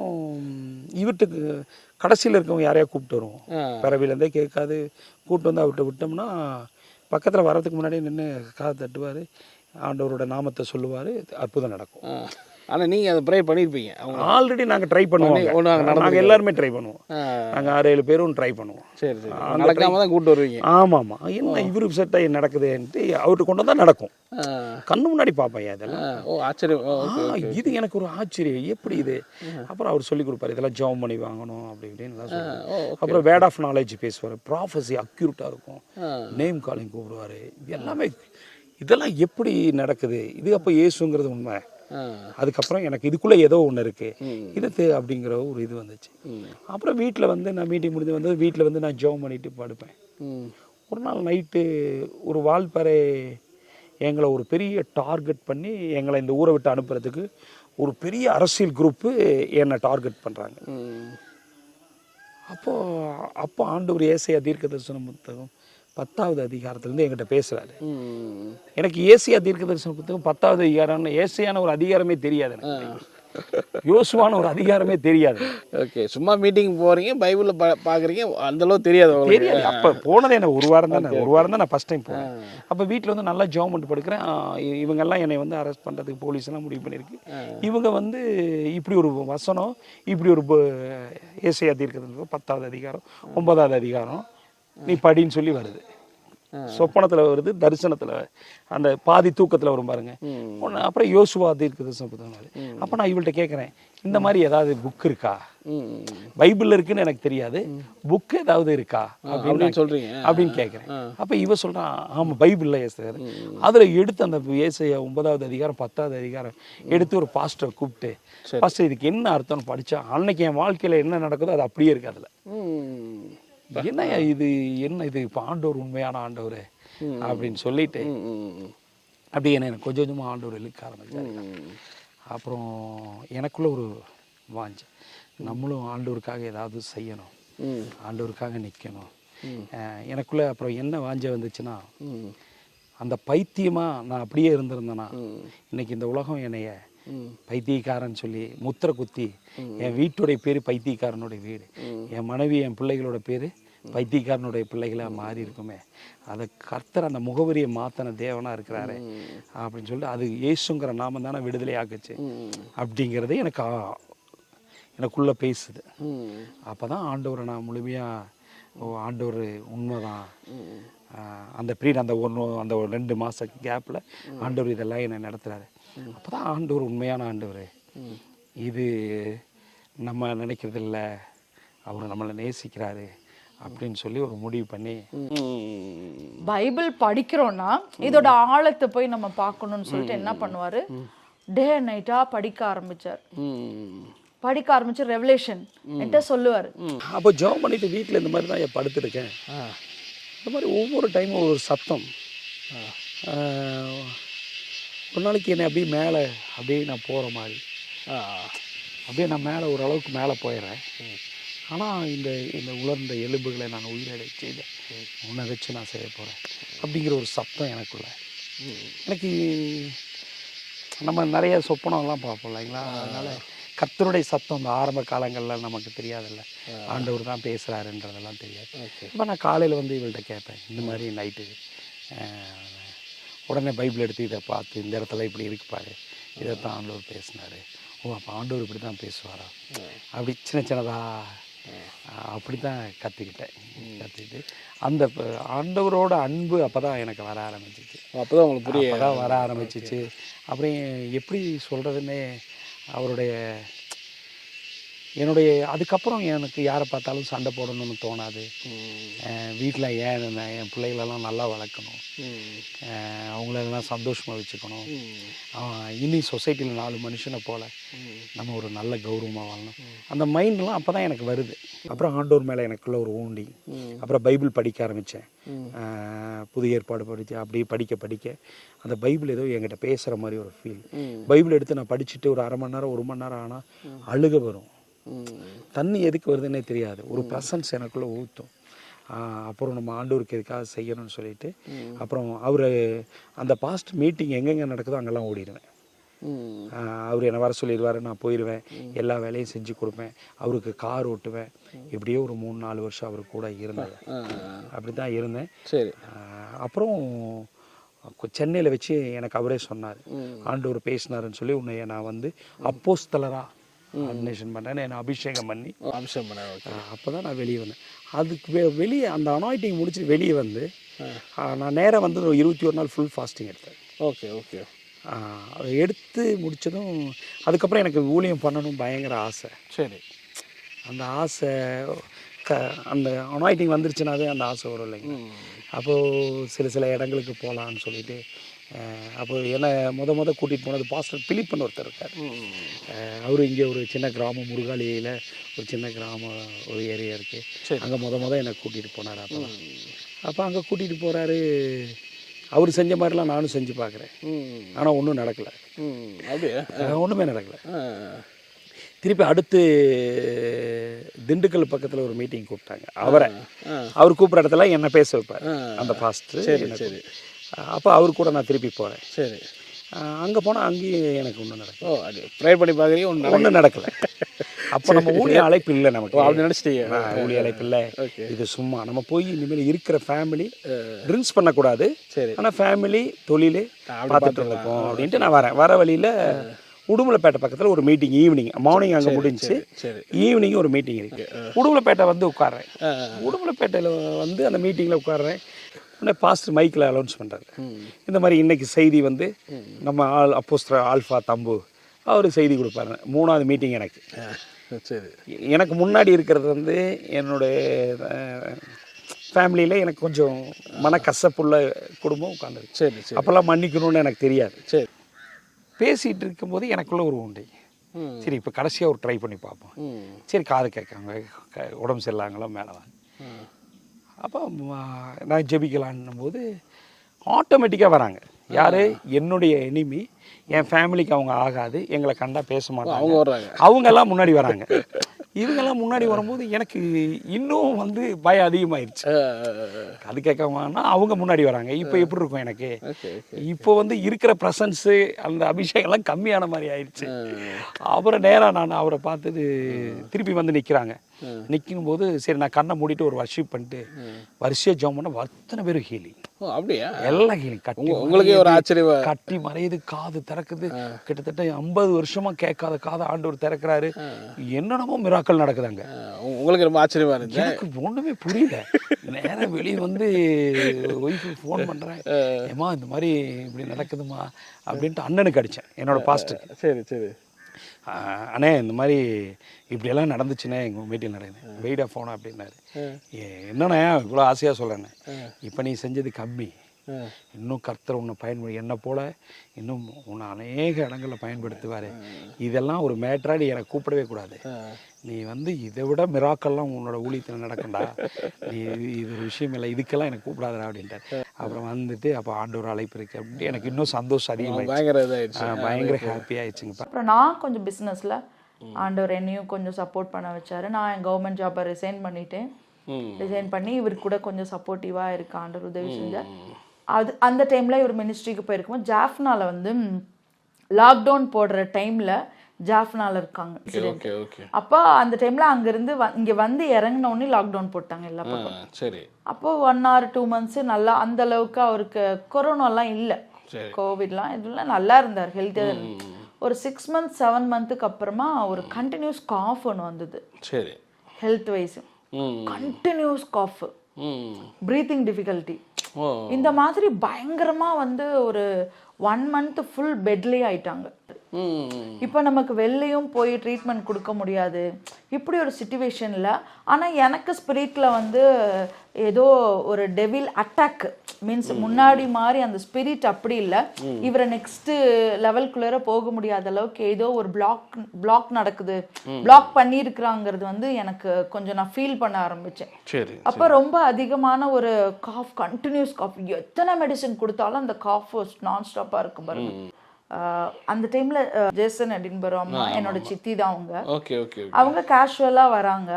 இவர்கிட்ட கடைசியில் இருக்கவங்க யாரையா கூப்பிட்டு வருவோம். பிறவிலேருந்தே கேட்காது கூப்பிட்டு வந்து அவர்கிட்ட விட்டோம்னா பக்கத்தில் வரதுக்கு முன்னாடி நின்று காது தட்டுவார், ஆண்டவரோட நாமத்தை சொல்லுவார், அற்புதம் நடக்கும். ஆனால் நீங்கள் அதை ப்ரே பண்ணியிருப்பீங்க. அவங்க ஆல்ரெடி நாங்கள் ட்ரை பண்ணுவோம், நாங்கள் எல்லாருமே ட்ரை பண்ணுவோம். நாங்கள் 6-7 பேரும் ட்ரை பண்ணுவோம். சரி சரி, நடக்காம தான் கூப்பிட்டு வருவீங்க. ஆமாம் ஆமாம். என்ன இவருக்கு செட்டாக நடக்குதுன்ட்டு அவர்கிட்ட கொண்டு தான் நடக்கும். கண்ணு முன்னாடி பார்ப்பேன் இதெல்லாம். ஓ, ஆச்சரியம். இது எனக்கு ஒரு ஆச்சரியம், எப்படி இது. அப்புறம் அவர் சொல்லி கொடுப்பாரு, இதெல்லாம் ஜெபம் பண்ணி வாங்கணும் அப்படி இப்படின்னு சொல்லுவார். அப்புறம் வேர்ட் ஆஃப் நாலேஜ் பேசுவார், ப்ராஃபஸி அக்யூரேட்டாக இருக்கும், நேம் காலிங் கூப்பிடுவார். எல்லாமே இதெல்லாம் எப்படி நடக்குது, இது அப்போ இயேசுங்கிறது உண்மை. அதுக்கப்புறம் எனக்கு இதுக்குள்ளே ஏதோ ஒன்று இருக்குது இது அப்படிங்கிற ஒரு இது வந்துச்சு. அப்புறம் வீட்டில் வந்து நான் மீட்டிங் முடிஞ்சு வந்து வீட்டில் வந்து நான் ஜெபம் பண்ணிட்டு படுப்பேன். ஒரு நாள் நைட்டு ஒரு வால்பாறை எங்களை ஒரு பெரிய டார்கெட் பண்ணி எங்களை இந்த ஊரை விட்டு அனுப்புறதுக்கு ஒரு பெரிய அரசியல் குரூப்பு என்னை டார்கெட் பண்ணுறாங்க. அப்போ ஆண்டவர் ஏசாயா தீர்க்கதரிசன புத்தகம் 10வது அதிகாரத்துலேருந்து என்கிட்ட பேசுகிறாரு. எனக்கு ஏசாயா தீர்க்கதரிசன புத்தகம் 10வது அதிகாரம்னு ஏசாயான ஒரு அதிகாரமே தெரியாது, எனக்கு யோசுவான ஒரு அதிகாரமே தெரியாது. ஓகே, சும்மா மீட்டிங் போகிறீங்க, பைபிளில் பார்க்குறீங்க, அந்தளவு தெரியாது. அப்போ போனதே எனக்கு ஒரு வாரம் தான் நான் ஃபஸ்ட் டைம் போனேன். அப்போ வீட்டில் வந்து நல்லா ஜெபம் பண்ணிட்டு படுக்கிறேன். இவங்கெல்லாம் என்னை வந்து அரெஸ்ட் பண்ணுறதுக்கு போலீஸ்லாம் முடிவு பண்ணியிருக்கு. இவங்க வந்து இப்படி ஒரு வசனம், இப்படி ஒரு ஏசாயா தீர்க்கதரிசனம் 10வது அதிகாரம் 9வது அதிகாரம் நீ படின்னு சொல்லி வருது. சொப்பனத்தில் வருது, தரிசனத்தில், அந்த பாதி தூக்கத்தில் வரும் பாருங்க. அப்புறம் யோசுவா தீர்க்கதரிசன புத்தகம். அப்போ நான் இவள்கிட்ட கேட்குறேன், இந்த மாதிரி ஏதாவது புக் இருக்கா, பைபிளில் இருக்குன்னு எனக்கு தெரியாது, புக் ஏதாவது இருக்கா அப்படின்னு சொல்கிறீங்க அப்படின்னு கேட்குறேன். அப்போ இவ சொல்கிறான், ஆமாம் பைபிளில் ஏசுறாரு. அதில் எடுத்து அந்த ஏசாயா 9வது அதிகாரம் 10வது அதிகாரம் எடுத்து ஒரு பாஸ்டரை கூப்பிட்டு, பாஸ்டர் இதுக்கு என்ன அர்த்தம்னு படித்தா அன்னைக்கு என் வாழ்க்கையில் என்ன நடக்குதோ அது அப்படியே இருக்கு. அதில் என்ன இது, என்ன இது, இப்போ ஆண்டவர் உண்மையான ஆண்டவர் அப்படின்னு சொல்லிட்டு அப்படி எனக்கு கொஞ்சம் கொஞ்சமாக ஆண்டவர் இழுக்க ஆரம்பிச்சார். அப்புறம் எனக்குள்ள ஒரு வாஞ்ச, நம்மளும் ஆண்டவருக்காக ஏதாவது செய்யணும், ஆண்டவருக்காக நிற்கணும் எனக்குள்ள. அப்புறம் என்ன வாஞ்ச வந்துச்சுன்னா, அந்த பைத்தியமாக நான் அப்படியே இருந்திருந்தேன்னா இன்னைக்கு இந்த உலகம் என்னைய பைத்தியக்காரன் சொல்லி முத்திரை குத்தி, என் வீட்டுடைய பேர் பைத்தியக்காரனுடைய வீடு, என் மனைவி என் பிள்ளைகளோட பேர் பைத்தியக்காரனுடைய பிள்ளைகளாக மாறி இருக்குமே. அதை கர்த்தர் அந்த முகவரியை மாற்றின தேவனாக இருக்கிறாரு அப்படின்னு சொல்லிட்டு, அது இயேசுங்கிற நாமம் தானே விடுதலை ஆக்குச்சு அப்படிங்கிறது எனக்குள்ளே பேசுது. அப்போ தான் ஆண்டவரை நான் முழுமையாக, ஆண்டவர் உண்மைதான், அந்த பீரியட் அந்த ஒரு 2 மாத கேப்பில் ஆண்டவர் இதெல்லாம் என்னை நடத்துகிறாரு. அப்போ தான் ஆண்டவர் உண்மையான ஆண்டவர், இது நம்ம நினைக்கிறது இல்லை, அவர் நம்மளை நேசிக்கிறாரு அப்படின்னு சொல்லி ஒரு முடிவு பண்ணி. பைபிள் படிக்கிறோன்னா இதோட ஆழத்தை போய் நம்ம பார்க்கணும்னு சொல்லிட்டு என்ன பண்ணுவார், டே அண்ட் நைட்டாக படிக்க ஆரம்பிச்சு ரெவலேஷன் என்கிட்ட சொல்லுவார். அப்போ ஜெபம் பண்ணிட்டு வீட்டில் இந்த மாதிரி தான் படுத்துருக்கேன். இந்த மாதிரி ஒவ்வொரு டைமும் ஒரு சத்தம். ஒரு நாளைக்கு என்னை அப்படியே மேலே அப்படியே நான் போகிற மாதிரி, அப்படியே நான் மேலே ஓரளவுக்கு மேலே போயிடுறேன். ஆனால் இந்த உலர்ந்த எலும்புகளை நான் உயிரடை செய்த உன்னை வச்சு நான் செய்ய போகிறேன் அப்படிங்கிற ஒரு சத்தம் எனக்குள்ள. எனக்கு நம்ம நிறைய சொப்பனம்லாம் பார்ப்போம் இல்லைங்களா, அதனால் கர்த்தருடைய சத்தம் அந்த ஆரம்ப காலங்களில் நமக்கு தெரியாதில்ல, ஆண்டவர் தான் பேசுகிறாருன்றதெல்லாம் தெரியாது. இப்போ நான் காலையில் வந்து இவள்கிட்ட கேட்பேன், இந்த மாதிரி நைட்டு உடனே பைபிள் எடுத்து இதை பார்த்து, இந்த இடத்துல இப்படி இருக்குப்பாரு, இதைத்தான் ஆண்டவர் பேசினார், ஓ அப்போ ஆண்டவர் இப்படி தான் பேசுவாரா, அப்படி சின்னதாக அப்படி தான் கற்றுக்கிட்டு அந்த ஆண்டவரோட அன்பு அப்போ தான் எனக்கு வர ஆரம்பிச்சிச்சு. அப்போ தான் உங்களுக்கு புரிய தான் வர ஆரம்பிச்சிச்சு. அப்புறம் எப்படி சொல்கிறதுன்னே, அவருடைய என்னுடைய அதுக்கப்புறம் எனக்கு யாரை பார்த்தாலும் சண்டை போடணும்னு தோணாது. வீட்டில் என் பிள்ளைகளெல்லாம் நல்லா வளர்க்கணும், அவங்களெல்லாம் சந்தோஷமாக வச்சுக்கணும், இனி சொசைட்டியில் 4 மனுஷனை போல் நம்ம ஒரு நல்ல கௌரவமாக வாழணும், அந்த மைண்ட்லாம் அப்போ தான் எனக்கு வருது. அப்புறம் ஆண்டவர் மேலே எனக்குள்ள ஒரு ஊண்டி, அப்புறம் பைபிள் படிக்க ஆரம்பித்தேன். புதிய ஏற்பாடு படித்து அப்படியே படிக்க அந்த பைபிள் ஏதோ என்கிட்ட பேசுகிற மாதிரி ஒரு ஃபீல். பைபிள் எடுத்து நான் படிச்சுட்டு ஒரு 1/2 மணி நேரம் 1 மணி நேரம் ஆனால் அழுக வரும். தண்ணி எதுக்கு வருதுன்னே தெரியாது, ஒரு ப்ரெசன்ஸ் எனக்குள்ளே ஊற்றும். அப்புறம் நம்ம ஆண்டவருக்கு எதுக்காக செய்யணும்னு சொல்லிட்டு அப்புறம் அவர் அந்த பாஸ்ட் மீட்டிங் எங்கெங்கே நடக்குதோ அங்கெல்லாம் ஓடிடுவேன். அவர் என்னை வர சொல்லிடுவார், நான் போயிடுவேன், எல்லா வேலையும் செஞ்சு கொடுப்பேன், அவருக்கு கார் ஓட்டுவேன். இப்படியே ஒரு 3-4 வருஷம் அவர் கூட இருந்தேன். அப்படி தான் இருந்தேன். சரி. அப்புறம் சென்னையில் வச்சு எனக்கு அவரே சொன்னார், ஆண்டவர் பேசினாருன்னு சொல்லி உன்னை நான் வந்து அப்போஸ்தலராக அட்மிஷன் பண்ணேன், என்னை அபிஷேகம் பண்ணி அப்போ தான் நான் வெளியே வந்தேன். அதுக்கு வெளியே அந்த அனாயிட்டிங் முடிச்சுட்டு வெளியே வந்து நான் நேராக வந்து 21 நாள் ஃபுல் ஃபாஸ்டிங் எடுத்தேன். ஓகே. அதை எடுத்து முடித்ததும் அதுக்கப்புறம் எனக்கு ஊழியம் பண்ணணும் பயங்கர ஆசை. சரி. அந்த ஆசை அந்த அனாயிட்டிங் வந்துருச்சுனாவே அந்த ஆசை வரும் இல்லைங்க. அப்போது சில இடங்களுக்கு போகலான்னு சொல்லிட்டு அப்போ என்னை முத கூட்டிகிட்டு போனது பாஸ்டர் பிலிப்னு ஒருத்தர் இருக்கார். அவர் இங்கே ஒரு சின்ன கிராமம் முருகாலியில் ஒரு சின்ன கிராமம் ஒரு ஏரியா இருக்குது, அங்கே முத என்னை கூட்டிகிட்டு போனார். அப்போ அங்கே கூட்டிகிட்டு போகிறாரு. அவர் செஞ்ச மாதிரிலாம் நானும் செஞ்சு பார்க்குறேன், ஆனால் ஒன்றும் நடக்கலை. ஒன்றுமே நடக்கலை. திருப்பி அடுத்து திண்டுக்கல் பக்கத்தில் ஒரு மீட்டிங் கூப்பிட்டாங்க. அவர் கூப்பிட்ற இடத்துல என்னை பேச வைப்பார் அந்த பாஸ்டர். அப்போ அவர் கூட நான் திருப்பி போகிறேன். சரி. அங்கே போனால் அங்கேயும் எனக்கு ஒன்றும் நடக்கும். அது ட்ரை பண்ணி பார்க்குறீங்க, ஒன்றும் நடக்கலை. அப்போ நம்ம ஊழிய அழைப்பு இல்லை, நமக்கு அப்படி நினச்சிட்டீங்க. ஊழிய அழைப்பு இல்லை, இது சும்மா நம்ம போய் இனிமேல் இருக்கிற ஃபேமிலி ட்ரிங்க்ஸ் பண்ணக்கூடாது, ஆனால் ஃபேமிலி தொழில் பார்த்துட்டு இருக்கோம் அப்படின்ட்டு நான் வர வழியில் உடுமலைப்பேட்டை பக்கத்தில் ஒரு மீட்டிங் ஈவினிங், மார்னிங் அங்கே முடிஞ்சு ஈவினிங் ஒரு மீட்டிங் இருக்குது. உடுமலைப்பேட்டை வந்து உட்கார்றேன். உடுமலைப்பேட்டையில் வந்து அந்த மீட்டிங்கில் உட்கார்றேன். உடனே பாஸ்டர் மைக்கில் அலௌன்ஸ் பண்ணுறாரு, இந்த மாதிரி இன்றைக்கி செய்தி வந்து நம்ம அப்போஸ்தலர் ஆல்ஃபா தம்பு அவர் செய்தி கொடுப்பாரு. 3ஆவது மீட்டிங் எனக்கு. சரி. எனக்கு முன்னாடி இருக்கிறது வந்து என்னுடைய ஃபேமிலியில் எனக்கு கொஞ்சம் மனக்கசப்புள்ள குடும்பம் உட்காந்துருக்கு. சரி. அப்போல்லாம் மன்னிக்கணும்னு எனக்கு தெரியாது. சரி. பேசிகிட்டு இருக்கும்போது எனக்குள்ள ஒரு உண்டை, சரி இப்போ கடைசியாக ஒரு ட்ரை பண்ணி பார்ப்போம். சரி, காது கேட்காங்க, உடம்பு சரியில்லாங்களோ மேலே வாங்க. அப்போ நான் ஜெபிக்கலான்னும் போது ஆட்டோமேட்டிக்காக வராங்க. யார்? என்னுடைய எனிமி, என் ஃபேமிலிக்கு அவங்க ஆகாது, எங்களை கண்டா பேச மாட்டாங்க, அவங்கெல்லாம் முன்னாடி வராங்க. இவங்கெல்லாம் முன்னாடி வரும்போது எனக்கு இன்னும் வந்து பயம் அதிகமாயிருச்சு. அது கேட்காமன்னா அவங்க முன்னாடி வராங்க. இப்போ எப்படி இருக்கும் எனக்கு? இப்போ வந்து இருக்கிற ப்ரெசன்ஸு அந்த அபிஷேகம்லாம் கம்மியான மாதிரி ஆயிடுச்சு. அப்புறம் நேராக நான் அவரை பார்த்தது திருப்பி வந்து நிற்கிறாங்க. நிற்கும் போது சரி நான் கண்ணை மூடிட்டு ஒரு வர்ஷிப் பண்ணிட்டு வரிசையாக ஜெபம் பண்ண அத்தனை பேரும் ஹீலிங். அப்படியா? எல்லாம் ஹீலிங். கட்டி உங்களுக்கே ஒரு ஆச்சரியம், கட்டி மறையுது, காது திறக்குது. கிட்டத்தட்ட 50 வருஷமா கேட்காத காதை ஆண்டவர் திறக்கிறாரு. என்னென்னமோ மிராக்கள் நடக்குதாங்க. உங்களுக்கு ரொம்ப ஆச்சரியமா இருந்துச்சு. எனக்கு ஒண்ணுமே புரியல. நேரம் வெளியே வந்து ஒய்ஃபு ஃபோன் பண்றேன், ஏமா இந்த மாதிரி இப்படி நடக்குதுமா அப்படின்ட்டு அண்ணனுக்கு அடித்தேன், என்னோட பாஸ்டருக்கு. சரி. அண்ணே இந்த மாதிரி இப்படியெல்லாம் நடந்துச்சுண்ணே, எங்கள் மீட்டிங் நடக்குது, வெயிடா ஃபோனா அப்படின்னாரு. என்னண்ணே இவ்வளோ ஆசையாக சொல்கிறேண்ணே, இப்போ நீ செஞ்சது கம்மி, இன்னும் கர்த்தர் உன்னை என்னை போல் இன்னும் உன்னை அநேக இடங்களில் பயன்படுத்துவார். இதெல்லாம் ஒரு மேட்டராக நீ எனக்கு கூப்பிடவே கூடாது. நீ வந்து இதை விட மிராக்கெல்லாம் உன்னோட ஊழியத்தில் நடக்கண்டா, நீ இது ஒரு விஷயம் இல்லை, இதுக்கெல்லாம் எனக்கு கூப்பிடாதா அப்படின்ட்டார். அப்புறம் வந்துட்டு அப்போ ஆண்டவர் அழைப்பு இருக்குது அப்படின்ட்டு எனக்கு இன்னும் சந்தோஷம் அதிகமாகிடுச்சு, பயங்கர ஹாப்பி ஆயிடுச்சுங்க. அப்புறம் நான் கொஞ்சம் பிஸ்னஸில் ஆண்டவர் என்னையும் கொஞ்சம் சப்போர்ட் பண்ண வச்சாரு. நான் என் கவர்மெண்ட் ஜாப்பை ரிசைன் பண்ணி இவருக்கு கூட கொஞ்சம் சப்போர்ட்டிவாக இருக்கு ஆண்டவர் உதவி செஞ்சார். அந்த டைமில் இவர் மினிஸ்ட்ரிக்கு போயிருக்கும்போது ஜாஃப்னால வந்து லாக்டவுன் போடுற டைமில் ஜாஃப்னால இருக்காங்க. அப்போ அந்த டைமில் அங்கேருந்து இங்கே வந்து இறங்கின உடனே லாக்டவுன் போட்டாங்க எல்லா பக்கம். சரி. அப்போ 1 or 2 months நல்லா அந்த அளவுக்கு அவருக்கு கொரோனாலாம் இல்லை, கோவிட்லாம் இதெல்லாம் நல்லா இருந்தார், ஹெல்த்தியாக இருந்தார். ஒரு 6 months 7 months அப்புறமா ஒரு கண்டினியூஸ் காஃப் ஒன்று வந்தது. சரி. Health wise continuous cough, breathing difficulty, இந்த மாதிரி பயங்கரமா வந்து ஒரு 1 month ஃபுல் பெட்லேயே ஆயிட்டாங்க. இப்போ நமக்கு வெளிலையும் போய் ட்ரீட்மெண்ட் கொடுக்க முடியாது, இப்படி ஒரு சுச்சுவேஷனில். ஆனால் எனக்கு ஸ்பிரிட்டில் வந்து ஏதோ ஒரு டெவில் அட்டாக் மீன்ஸ் முன்னாடி மாதிரி அந்த ஸ்பிரிட் அப்படி இல்லை, இவரை நெக்ஸ்ட் லெவல்குள்ளே போக முடியாத அளவுக்கு ஏதோ ஒரு பிளாக் நடக்குது, பிளாக் பண்ணியிருக்கிறாங்கிறது வந்து எனக்கு கொஞ்சம் நான் ஃபீல் பண்ண ஆரம்பித்தேன். சரி. அப்போ ரொம்ப அதிகமான ஒரு காஃப், கண்டினியூஸ் காஃப், எத்தனை மெடிசன் கொடுத்தாலும் அந்த காஃப் நான் ஸ்டாப்பாக இருக்கும் பாருங்க. அந்த டைம்ல ஜேசன் எடின்பரோ அம்மா என்னோட சித்தி தான் அவங்க. அவங்க கேஷுவலா வராங்க.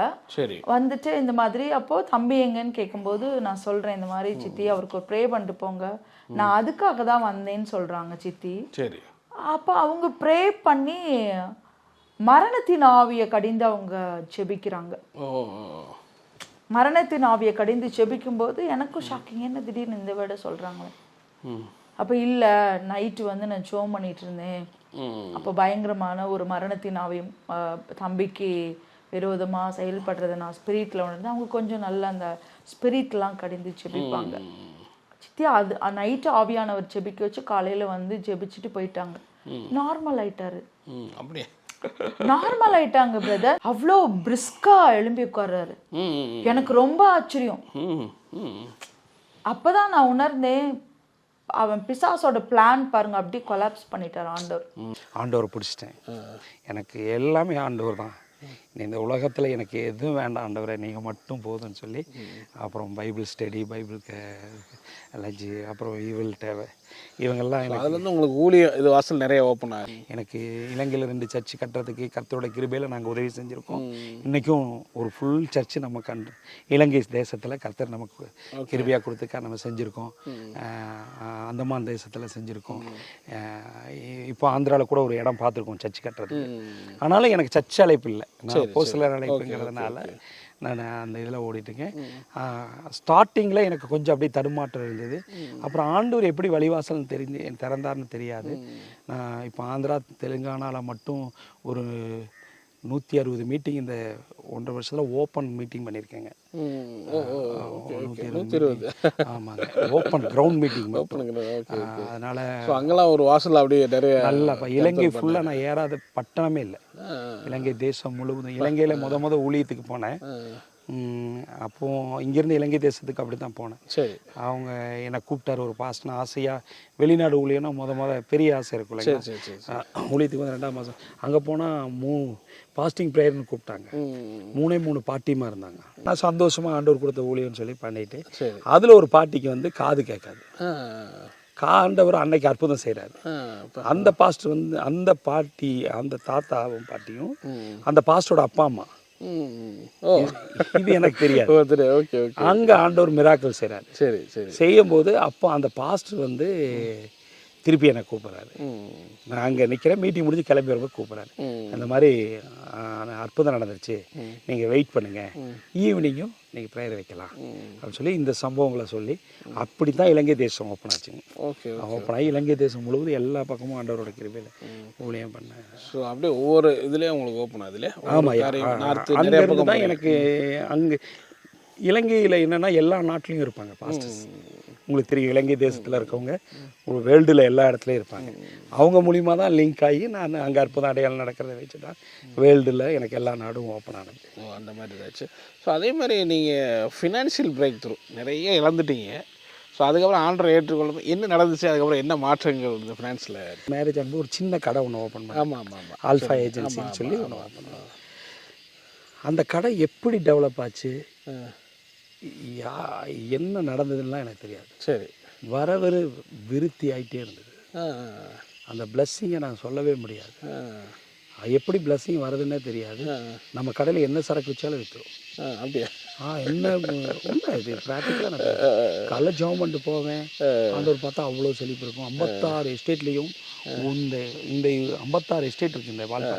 வந்துட்டு இந்த மாதிரி அப்போ தம்பி எங்கன்னு கேட்கும்போது நான் சொல்றேன் இந்த மாதிரி சித்தி அவருக்கு ஒரு ப்ரே பண்ணிட்டு போங்க, நான் அதுக்காக தான் வந்தேன்னு சொல்றாங்க சித்தி. அப்போ அவங்க ப்ரே பண்ணி மரணத்தின் ஆவியை கடிந்து அவங்க செபிக்கிறாங்க. மரணத்தின் ஆவியை கடிந்து செபிக்கும் போது எனக்கும் ஷாக்கிங், என்ன திடீர்னு இந்த வேர்டை சொல்றாங்களே. அப்போ இல்லை நைட்டு வந்து நான் ஜோம் பண்ணிட்டு இருந்தேன், அப்போ பயங்கரமான ஒரு மரணத்தின் ஆவியும் தம்பிக்கு விரோதமாக செயல்படுறதை நான் ஸ்பிரிட்டில் உணர்ந்து அவங்க கொஞ்சம் நல்ல அந்த ஸ்பிரிட்லாம் கடிந்து செபிப்பாங்க. சித்தி அது நைட்டு ஆவியானவர் செபிக்க வச்சு காலையில் வந்து ஜெபிச்சுட்டு போயிட்டாங்க. நார்மல் ஆயிட்டாரு. நார்மல் ஆயிட்டாங்க பிரதர். அவ்வளோ பிரிஸ்கா எழும்பி உட்கார்றாரு. எனக்கு ரொம்ப ஆச்சரியம். அப்போதான் நான் உணர்ந்தேன் அவன் பிசாசோட பிளான் பாருங்க அப்படியே கொலாப்ஸ் பண்ணிட்டார் ஆண்டவர். ஆண்டவர் பிடிச்சிட்டேன், எனக்கு எல்லாமே ஆண்டவர் தான், இந்த உலகத்தில் எனக்கு எதுவும் வேண்டாம் ஆண்டவரை, நீங்கள் மட்டும் போதும்னு சொல்லி அப்புறம் பைபிள் ஸ்டடி, பைபிளுக்கு லஞ்சு, அப்புறம் ஈவில் தேவை, இவங்கெல்லாம் அதுலேருந்து உங்களுக்கு ஊழியம் இது வாசல் நிறைய ஓப்பன் ஆகும். எனக்கு இலங்கையில் 2 சர்ச்சு கட்டுறதுக்கு கர்த்தரோட கிருபையில் நாங்கள் உதவி செஞ்சுருக்கோம். இன்றைக்கும் ஒரு ஃபுல் சர்ச்சு நம்ம இலங்கை தேசத்தில் கர்த்தர் நமக்கு கிருபையாக கொடுத்துக்கா நம்ம செஞ்சுருக்கோம். அந்தமான் தேசத்தில் செஞ்சுருக்கோம். இப்போ ஆந்திராவில் கூட ஒரு இடம் பார்த்துருக்கோம் சர்ச்சு கட்டுறதுக்கு. ஆனாலும் எனக்கு சர்ச் அழைப்பு இல்லை, நான் போஸ்டலர் அழைப்புங்கிறதுனால நான் அந்த இதில் ஓடிட்டுருக்கேன். ஸ்டார்டிங்கில் எனக்கு கொஞ்சம் அப்படியே தடுமாற்றம் இருந்தது. அப்புறம் ஆண்டவர் எப்படி வழிவாசல் திறந்தார்னு தெரியாது. நான் இப்போ ஆந்திரா தெலுங்கானாவில் மட்டும் ஒரு 160 மீட்டிங் இந்த 1.5 வருஷத்தில் ஓப்பன் மீட்டிங் பண்ணியிருக்கேங்க. 120. ஆமாங்க, ஓப்பன் கிரவுண்ட் மீட்டிங். அதனால் அங்கெல்லாம் ஒரு வாசல் அப்படியே நிறைய நல்லா இலங்கை ஃபுல்லாக நான் ஏறாத பட்டணமே இல்லை. இலங்கை தேசம் முழுவதும், இலங்கையில் முத ஊழியத்துக்கு போனேன். அப்போது இங்கேருந்து இலங்கை தேசத்துக்கு அப்படி தான் போனேன். அவங்க என்னை கூப்பிட்டார் ஒரு பாஸ்ட்னா ஆசையாக, வெளிநாடு ஊழியன்னா முத பெரிய ஆசை இருக்குல்ல, ஊழியத்துக்கு வந்து 2ஆம் மாதம் அங்கே போனால் பாஸ்டிங் ப்ரேயர்னு கூப்பிட்டாங்க. 3 பாட்டியமாக இருந்தாங்க. நான் சந்தோஷமாக ஆண்டவர் கொடுத்த ஊழியம்னு சொல்லி பண்ணிட்டு, அதில் ஒரு பாட்டிக்கு வந்து காது கேட்காது. ஆண்டவர் அன்னைக்கு அற்புதம் செய்கிறாரு. அந்த பாஸ்டர் வந்து அந்த பாட்டி, அந்த தாத்தாவும் பாட்டியும் அந்த பாஸ்டரோட அப்பா அம்மா, இது எனக்கு தெரியாது. அங்க ஆண்டவர் மிராக்கிள் செய்றாரு. செய்யும் போது அப்போ அந்த பாஸ்டர் வந்து திருப்பி என்னை கூப்பிட்றாரு. நான் அங்கே நிற்கிறேன், மீட்டிங் முடிஞ்சு கிளம்பி வரும்போது கூப்பிட்றாரு. அந்த மாதிரி அற்புதம் நடந்துருச்சு, நீங்கள் வெயிட் பண்ணுங்கள், ஈவினிங்கும் நீங்கள் ப்ரேயர் வைக்கலாம் அப்படின்னு சொல்லி இந்த சம்பவங்களை சொல்லி அப்படி தான் இலங்கை தேசம் ஓப்பன் ஆச்சுங்க. ஓப்பன் ஆகி இலங்கை தேசம் முழுவதும் எல்லா பக்கமும் ஆண்டவரோட கிருபையில் ஊழியம் பண்ணேன். ஸோ அப்படியே ஒவ்வொரு இதுலேயும் உங்களுக்கு ஓப்பன் ஆகுதுல்ல. ஆமாம், அங்கேருந்து தான் எனக்கு அங்கே இலங்கையில் என்னென்னா எல்லா நாட்டிலையும் இருப்பாங்க பாஸ்டர்ஸ். உங்களுக்கு தெரியும், இலங்கை தேசத்தில் இருக்கவங்க வேர்ல்டில் எல்லா இடத்துலையும் இருப்பாங்க. அவங்க மூலிமா தான் லிங்க் ஆகி நான் அங்கே அற்புதம் அடையாளம் நடக்கிறத வச்சு தான் வேர்ல்டில் எனக்கு எல்லா நாடும் ஓப்பன் ஆனது. அந்த மாதிரி ஏதாச்சு. ஸோ அதே மாதிரி நீங்கள் ஃபினான்ஷியல் பிரேக் த்ரூ நிறைய இழந்துட்டீங்க. ஸோ அதுக்கப்புறம் ஆண்டரை ஏற்றுக்கொள்ளும் என்ன நடந்துச்சு, அதுக்கப்புறம் என்ன மாற்றங்கள் இந்த ஃபினான்ஸில்? மேரேஜ் ஆகும்போது ஒரு சின்ன கடை ஒன்று ஓப்பன் பண்ணேன். ஆமாம், ஆல்ஃபா ஏஜென்சின்னு சொல்லி ஒன்று ஓப்பன் பண்ணேன். அந்த கடை எப்படி டெவலப் ஆச்சு, என்ன நடந்ததுலாம் எனக்கு தெரியாது. வர விருத்தி ஆகிட்டே இருந்தது. அந்த பிளஸ்ஸிங்கை நான் சொல்லவே முடியாது. எப்படி பிளஸ்ஸிங் வருதுன்னே தெரியாது. நம்ம கடையில் என்ன சரக்கு வச்சாலும் விற்றுரும். அப்படியா? என்ன உண்மை இது, ப்ராக்டிக்கலாக நான் காலைல ஜாம் பண்ணிட்டு போவேன். அந்த ஒரு பார்த்தா அவ்வளோ செழிப்பு இருக்கும். 56 எஸ்டேட்லேயும் இந்த 56 எஸ்டேட் இருக்குது இந்த வாழ்க்கை.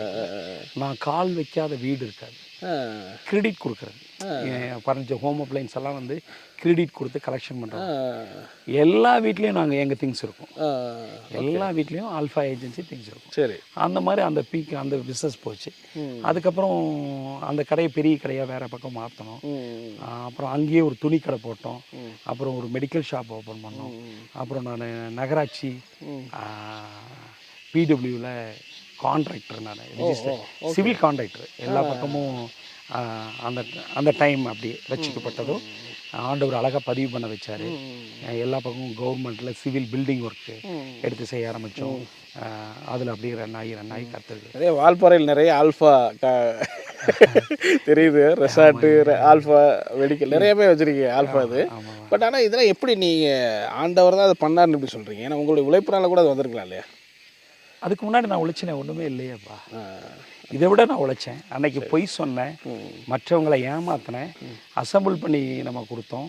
நான் கால் வைக்காத வீடு இருக்காது. கிரெடிட் கொடுக்குறது, ஃபர்னிச்சர், ஹோம் அப்ளைன்ஸ் எல்லாம் வந்து கிரெடிட் கொடுத்து கலெக்ஷன் பண்ணுறோம். எல்லா வீட்லேயும் நாங்கள் எங்கள் திங்ஸ் இருக்கும். எல்லா வீட்லேயும் ஆல்ஃபா ஏஜென்சி திங்ஸ் இருக்கும். அந்த மாதிரி அந்த அந்த பிஸ்னஸ் போச்சு. அதுக்கப்புறம் அந்த கடையை பெரிய கடையாக வேறு பக்கம் மாற்றணும். அப்புறம் அங்கேயே ஒரு துணி கடை போட்டோம். அப்புறம் ஒரு மெடிக்கல் ஷாப் ஓப்பன் பண்ணோம். அப்புறம் நான் நகராட்சி பிடபிள்யூவில் கான்ட்ராக்டர் நான், ரிஜிஸ்டர் சிவில் கான்ட்ராக்டர். எல்லா பக்கமும் அந்த அந்த டைம் அப்படி ரசிக்கப்பட்டதும் ஆண்டவர் அழகாக பதிவு பண்ண வச்சார். எல்லா பக்கமும் கவர்மெண்ட்டில் சிவில் பில்டிங் ஒர்க்கு எடுத்து செய்ய ஆரம்பித்தோம். அதில் அப்படியே ரன் ஆகி கற்றுருக்கு. அதே வால்பாறையில் நிறைய ஆல்ஃபா தெரியுது, ரெசார்ட்டு, ஆல்ஃபா மெடிக்கல் நிறையவே வச்சுருக்கீங்க ஆல்ஃபா இது. பட் ஆனால் இதெல்லாம் எப்படி நீங்கள் ஆண்டவர் தான் அதை பண்ணார்னு எப்படி சொல்கிறீங்க? ஏன்னா உங்களுடைய உழைப்புனால கூட அது வந்திருக்கலாம் இல்லையா? அதுக்கு முன்னாடி நான் உழைச்சினேன், ஒன்றுமே இல்லையேப்பா. இதை விட நான் உழைச்சேன். அன்னைக்கு பொய் சொன்னேன், மற்றவங்களை ஏமாத்தினேன், அசம்பிள் பண்ணி நம்ம கொடுத்தோம்,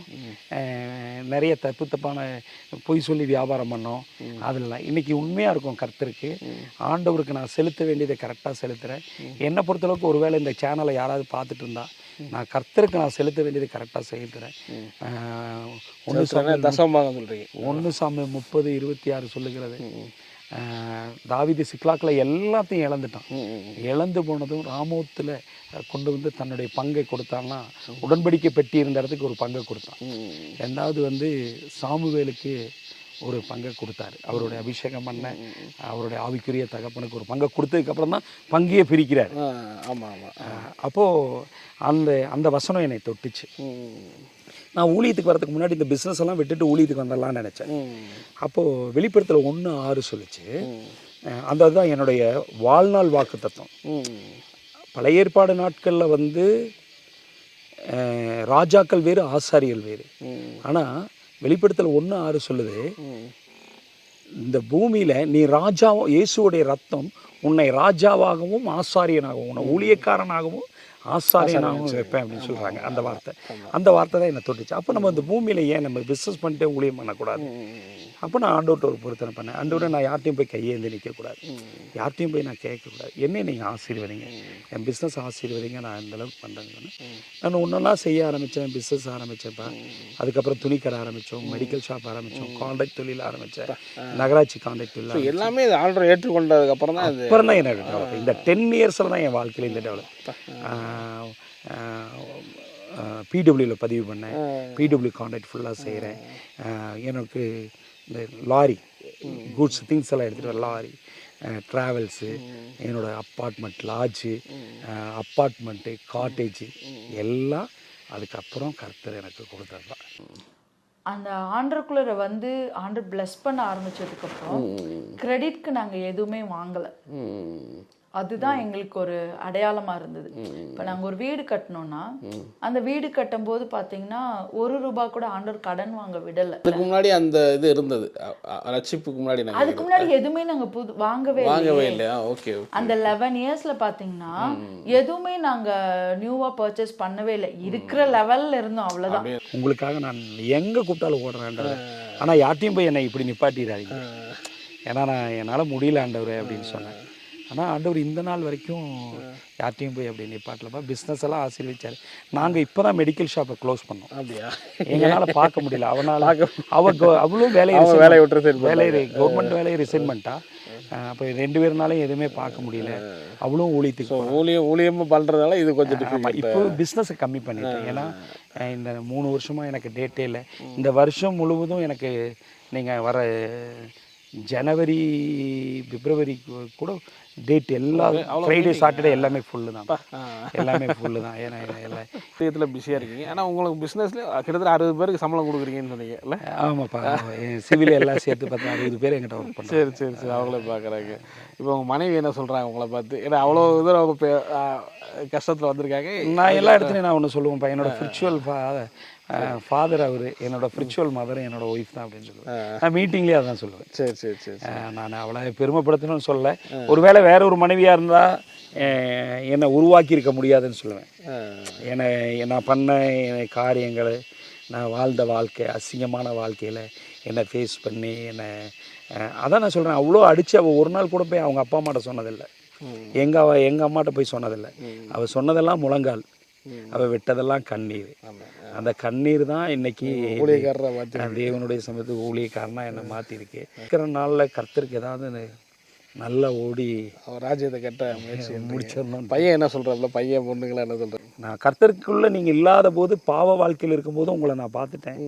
நிறைய தப்பான பொய் சொல்லி வியாபாரம் பண்ணோம். அதெல்லாம் இன்றைக்கி உண்மையாக இருக்கும். கர்த்தருக்கு ஆண்டவருக்கு நான் செலுத்த வேண்டியதை கரெக்டாக செலுத்துகிறேன். என்னை பொறுத்தளவுக்கு ஒருவேளை இந்த சேனலை யாராவது பார்த்துட்டு இருந்தா, நான் கர்த்தருக்கு நான் செலுத்த வேண்டியதை கரெக்டாக செலுத்துகிறேன். 1 சாமுவேல் 30:26 சொல்லுகிறது, தாவீது சிக்லாக்கில் எல்லாத்தையும் இழந்துட்டான். இழந்து போனதும் ராமோத்தில் கொண்டு வந்து தன்னுடைய பங்கை கொடுத்தான்னா, உடன்படிக்கை பெட்டி இருந்த இடத்துக்கு ஒரு பங்கை கொடுத்தான். ரெண்டாவது சாமுவேலுக்கு ஒரு பங்கை கொடுத்தாரு. அவருடைய அபிஷேகம் பண்ண அவருடைய ஆவிக்குரிய தகப்பனுக்கு ஒரு பங்கை கொடுத்ததுக்கப்புறம் தான் பங்கையே பிரிக்கிறார். அப்போது அந்த வசனம் என்னை தொட்டுச்சு. நான் ஊழியத்துக்கு வரதுக்கு முன்னாடி இந்த பிஸ்னஸ் எல்லாம் விட்டுட்டு ஊழியத்துக்கு வந்துடலாம்னு நினச்சேன். அப்போது வெளிப்படத்தில் 1:6 சொல்லிச்சு. அந்த அதுதான் என்னுடைய வாழ்நாள் வாக்கு தத்துவம். பழைய ஏற்பாடு நாட்களில் ராஜாக்கள் வேறு, ஆசாரியர்கள் வேறு. ஆனால் வெளிப்படத்தில் 1:6 சொல்லுது, இந்த பூமியில் நீ ராஜாவும், இயேசுடைய ரத்தம் உன்னை ராஜாவாகவும் ஆசாரியனாகவும் உன்னை ஊழியக்காரனாகவும் ஆசாரியனாகவும் வைப்பேன் அப்படின்னு சொல்கிறாங்க. அந்த வார்த்தை தான் என்னை தொட்டுச்சு. அப்போ நம்ம இந்த பூமியில் ஏன் நம்ம பிஸ்னஸ் பண்ணிட்டே ஊழியம் பண்ணக்கூடாது? அப்போ நான் ஆண்டவர்கிட்ட ஒரு பொருத்தனை பண்ணேன். ஆண்டவரை நான் யார்ட்டையும் போய் கையேந்து நிற்கக்கூடாது, யார்ட்டையும் போய் நான் கேட்கக்கூடாது. என்ன நீங்கள் ஆசீர்வதிங்க, என் பிஸ்னஸ் ஆசீர்வதிங்க, நான் இந்தளவுக்கு பண்ணுறேன்னு நான் ஒன்றெல்லாம் செய்ய ஆரம்பித்தேன். பிஸ்னஸ் ஆரம்பித்தேன்ப்பா. அதுக்கப்புறம் துணிக்கடை ஆரம்பித்தோம், மெடிக்கல் ஷாப் ஆரம்பித்தோம், கான்ட்ராக்ட் தொழில் ஆரம்பித்தேன், நகராட்சி கான்ட்ராக்ட் தொழில். எல்லாமே ஆர்டர் ஏற்றுக்கொண்டதுக்கப்புறம் தான் எனக்கு டெவலப். இந்த 10 இயர்ஸில் தான் என் வாழ்க்கையில் இந்த டெவலப். பிடபிள்யூவில் பதிவு பண்ணேன், பிடபிள்யூ கான்ட்ராக்ட் ஃபுல்லாக செய்கிறேன். எனக்கு இந்த லாரி கூட்ஸ் திங்ஸ் எல்லாம் எடுத்துகிட்டு வர லாரி, ட்ராவல்ஸு, என்னோடய அப்பார்ட்மெண்ட், லாட்ஜு, அப்பார்ட்மெண்ட்டு, காட்டேஜு எல்லாம் அதுக்கப்புறம் கர்த்தர் எனக்கு கொடுத்தது தான். அந்த ஆண்டருக்குள்ளரை ஆண்டர் பிளஸ் பண்ண ஆரம்பித்ததுக்கப்புறம் கிரெடிட்க்கு நாங்கள் எதுவுமே வாங்கலை. அதுதான் எங்களுக்கு ஒரு அடையாளமாக இருந்தது. இப்போ நாங்கள் ஒரு வீடு கட்டினோன்னா, அந்த வீடு கட்டும்போது பார்த்தீங்கன்னா ₹1 கூட ஆண்டவர் கடன் வாங்க விடலை. அதுக்கு முன்னாடி அந்த இது இருந்தது, ரட்சிப்புக்கு முன்னாடி. அதுக்கு முன்னாடி எதுவுமே நாங்கள் வாங்கவே இல்லையா? ஓகே. அந்த 11 இயர்ஸில் பார்த்தீங்கன்னா எதுவுமே நாங்கள் நியூவாக பர்ச்சேஸ் பண்ணவே இல்லை. இருக்கிற லெவலில் இருந்தோம், அவ்வளோதான். உங்களுக்காக நான் எங்கே கூப்பிட்டாலும் ஓடுறேன். ஆனால் யார்ட்டையும் போய் என்னை இப்படி நிப்பாட்டிடாதீங்க, ஏன்னா நான் என்னால் முடியல ஆண்டவர் அப்படின்னு சொன்னேன். ஆனால் ஆண்டவர் இந்த நாள் வரைக்கும் யார்ட்டையும் போய் அப்படி நிப்பாட்டலப்பா. பிஸ்னஸ் எல்லாம் ஆசீர்வதிச்சார். நாங்கள் இப்போ தான் மெடிக்கல் ஷாப்பை க்ளோஸ் பண்ணோம். அப்படியா? எங்களால் பார்க்க முடியல. அவ்வளோ வேலையை கவர்மெண்ட் வேலையை ரிசைன்மெண்ட்டா. அப்போ 2 பேருனாலும் எதுவுமே பார்க்க முடியல. அவ்வளோ ஊழியமும் பண்ணுறதால இது கொஞ்சம் இப்போ பிஸ்னஸை கம்மி பண்ணிட்டேன். ஏன்னா இந்த 3 வருஷமாக எனக்கு டேட்டே இல்லை. இந்த வருஷம் முழுவதும் எனக்கு நீங்கள் வர ஜனவரி, பிப்ரவரி கூட டேட் எல்லாம் ஃப்ரைடே, சாட்டர்டே எல்லாமே ஃபுல்லு தான். எல்லாமே ஃபுல்லு தான். ஏன்னா எல்லாம் இதில் பிஸியாக இருக்கீங்க. ஆனால் உங்களுக்கு பிஸ்னஸில் கிட்டத்தட்ட 60 பேருக்கு சம்பளம் கொடுக்குறீங்கன்னு சொன்னீங்க இல்லை? ஆமாப்பா. சிவில் எல்லாம் சேர்த்து பார்த்தா 60 பேர் எங்கிட்ட ஒர்க் பண்ணுறேன். சரி அவங்களே பார்க்குறாங்க. இப்போ உங்கள் மனைவி என்ன சொல்கிறாங்க உங்களை பார்த்து? ஏன்னா அவ்வளோ இதில் அவங்க கஷ்டத்தில் வந்திருக்காங்க. நான் எல்லா இடத்துலையும் நான் ஒன்று சொல்லுவேன்ப்பா, என்னோடய ஸ்பிரிச்சுவல் ஃபாதர் அவர், என்னோட ஸ்பிரிச்சுவல் மதர் என்னோட ஒய்ஃப் தான் அப்படின்னு சொல்லுவேன். நான் மீட்டிங்லேயே அதான் சொல்லுவேன். சரி. நான் அவளை பெருமைப்படுத்தணும்னு சொல்ல, ஒருவேளை வேற ஒரு மனைவியாக இருந்தால் என்னை உருவாக்கி இருக்க முடியாதுன்னு சொல்லுவேன். நான் பண்ண காரியங்கள், நான் வாழ்ந்த வாழ்க்கை, அசிங்கமான வாழ்க்கையில் என்னை ஃபேஸ் பண்ணி அதான் நான் சொல்கிறேன். அவ்வளோ அடித்து அவள் ஒரு நாள் கூட போய் அவங்க அப்பா அம்மாட்ட சொன்னதில்லை, எங்கள் அம்மாட்ட போய் சொன்னதில்லை. அவள் சொன்னதெல்லாம் முழங்கால், அவள் விட்டதெல்லாம் கண்ணீர். அந்த கண்ணீர் தான் இன்னைக்கு தேவனுடைய சமயத்துக்கு ஊழியக்காரனா என்னை மாற்றிருக்கு. இருக்கிற நாளில் கர்த்தருக்கு ஏதாவது நல்லா ஓடி ராஜ்யத்தை கட்ட முயற்சி முடிச்சிடணும். பையன் என்ன சொல்கிறாப்புல? பையன் பொண்ணுங்களா என்ன சொல்கிறேன்? நான் கர்த்தருக்குள்ளே நீங்கள் இல்லாத போது பாவ வாழ்க்கையில் இருக்கும்போது உங்களை நான் பார்த்துட்டேன்.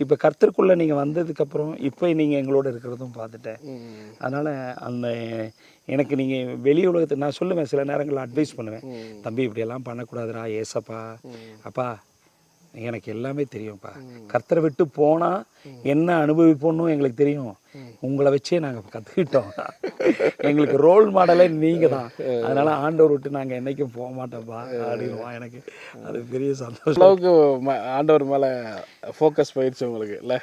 இப்போ கர்த்தருக்குள்ளே நீங்கள் வந்ததுக்கப்புறம் இப்போ நீங்கள் எங்களோட இருக்கிறதும் பார்த்துட்டேன். அதனால் அந்த எனக்கு நீங்கள் வெளி உலகத்துக்கு நான் சொல்லுவேன், சில நேரங்களில் அட்வைஸ் பண்ணுவேன், தம்பி இப்படியெல்லாம் பண்ணக்கூடாதுடா, ஏசப்பா அப்பா எனக்கு எல்லாமே தெரியும்ப்பா, கர்த்தரை விட்டு போனால் என்ன அனுபவிப்போன்னு எங்களுக்கு தெரியும், உங்களை வச்சே நாங்கள் கற்றுக்கிட்டோம், எங்களுக்கு ரோல் மாடலே நீங்கள் தான், அதனால் ஆண்டவர் விட்டு நாங்கள் என்றைக்கும் போக மாட்டோம்ப்பா அப்படின்வான். எனக்கு அது பெரிய சந்தோஷம். அளவுக்கு ஆண்டவர் மேலே ஃபோக்கஸ் போயிடுச்சு உங்களுக்கு இல்லை?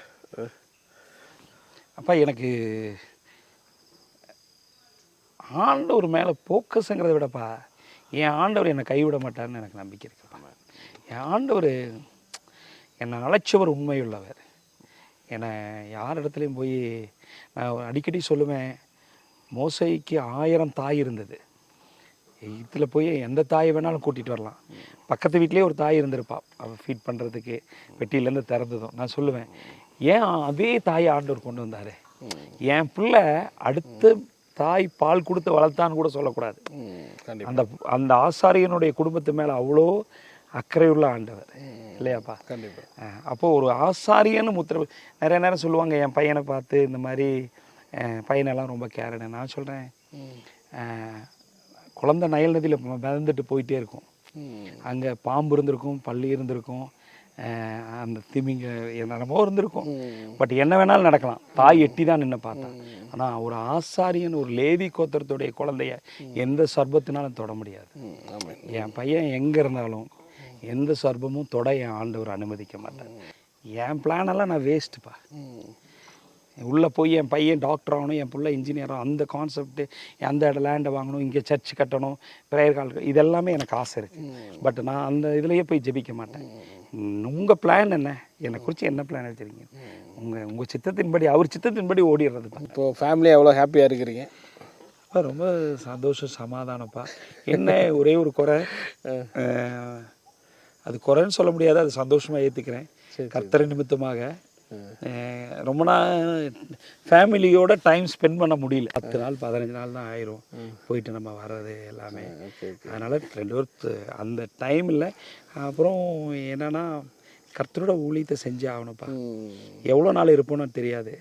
அப்பா எனக்கு ஆண்டவர் மேலே ஃபோக்கஸுங்கிறத விடப்பா, என் ஆண்டவர் என்னை கைவிட மாட்டார்னு எனக்கு நம்பிக்கை இருக்குப்பா. என் ஆண்டவர் என்னை அழைச்சவர் உண்மையுள்ளவர். என்னை யார் இடத்துலையும் போய் நான் அடிக்கடி சொல்லுவேன், மோசைக்கு 1000 தாய் இருந்தது, இதில் போய் எந்த தாயை வேணாலும் கூட்டிகிட்டு வரலாம். பக்கத்து வீட்லேயே ஒரு தாய் இருந்திருப்பா, அவள் ஃபீட் பண்ணுறதுக்கு வெட்டியிலேருந்து திறந்ததும். நான் சொல்லுவேன், ஏன் அதே தாயை ஆண்டவர் கொண்டு வந்தார்? என் பிள்ளை அடுத்த தாய் பால் கொடுத்து வளர்த்தான்னு கூட சொல்லக்கூடாது. அந்த அந்த ஆசாரியனுடைய குடும்பத்து மேலே அவ்வளோ அக்கறையுள்ள ஆண்டவர் இல்லையாப்பா? கண்டிப்பாக. அப்போது ஒரு ஆசாரியன்னு முத்திர நிறைய நேரம் சொல்லுவாங்க, என் பையனை பார்த்து இந்த மாதிரி பையனெல்லாம் ரொம்ப கேரடு. நான் சொல்கிறேன், குழந்தை நயல் நதியில் மிதந்துட்டு போயிட்டே இருக்கும், அங்கே பாம்பு இருந்திருக்கும், பள்ளி இருந்திருக்கும், அந்த திமிங்க என்னமோ இருந்திருக்கும், பட் என்ன வேணாலும் நடக்கலாம், தாய் எட்டி தான் நின்று பார்த்தேன். ஆனால் ஒரு ஆசாரியன், ஒரு லேவி கோத்திரத்துடைய குழந்தைய எந்த சர்பத்தினாலும் தொட முடியாது. என் பையன் எங்கே இருந்தாலும் எந்த சர்பமும் தொட என் ஆண்டவர் அனுமதிக்க மாட்டேன். என் பிளானெல்லாம் நான் வேஸ்ட்டுப்பா. உள்ளே போய் என் பையன் டாக்டர் ஆகணும், என் பிள்ளை இன்ஜினியர் ஆகணும், அந்த கான்செப்ட்டு, அந்த லேண்டை வாங்கணும், இங்கே சர்ச் கட்டணும், ப்ரேயர் கால், இதெல்லாமே எனக்கு ஆசை இருக்குது. பட் நான் அந்த இதுலேயே போய் ஜெபிக்க மாட்டேன். உங்கள் பிளான் என்ன, என்னை குறித்து என்ன பிளான் வச்சுருக்கீங்க, உங்கள் சித்தத்தின்படி, அவர் சித்தத்தின்படி ஓடிடுறது தான். இப்போது ஃபேமிலியாக எவ்வளோ ஹாப்பியாக இருக்கிறீங்க? ரொம்ப சந்தோஷம், சமாதானப்பா. என்ன ஒரே ஒரு குறை, அது குறைன்னு சொல்ல முடியாது, அது சந்தோஷமாக ஏற்றுக்கிறேன். கர்த்தரை நிமித்தமாக ரொம்ப நாள் ஃபேமிலியோட டைம் ஸ்பெண்ட் பண்ண முடியல. 10 நாள் 15 நாள் தான் ஆயிரும் போயிட்டு நம்ம வர்றது எல்லாமே. அதனால் 2 பேர் அந்த டைம் இல்லை. அப்புறம் என்னன்னா, கர்த்தரோட ஊழியத்தை செஞ்சே ஆகணும்ப்பா. எவ்வளோ நாள் இருப்போன்னு தெரியாது,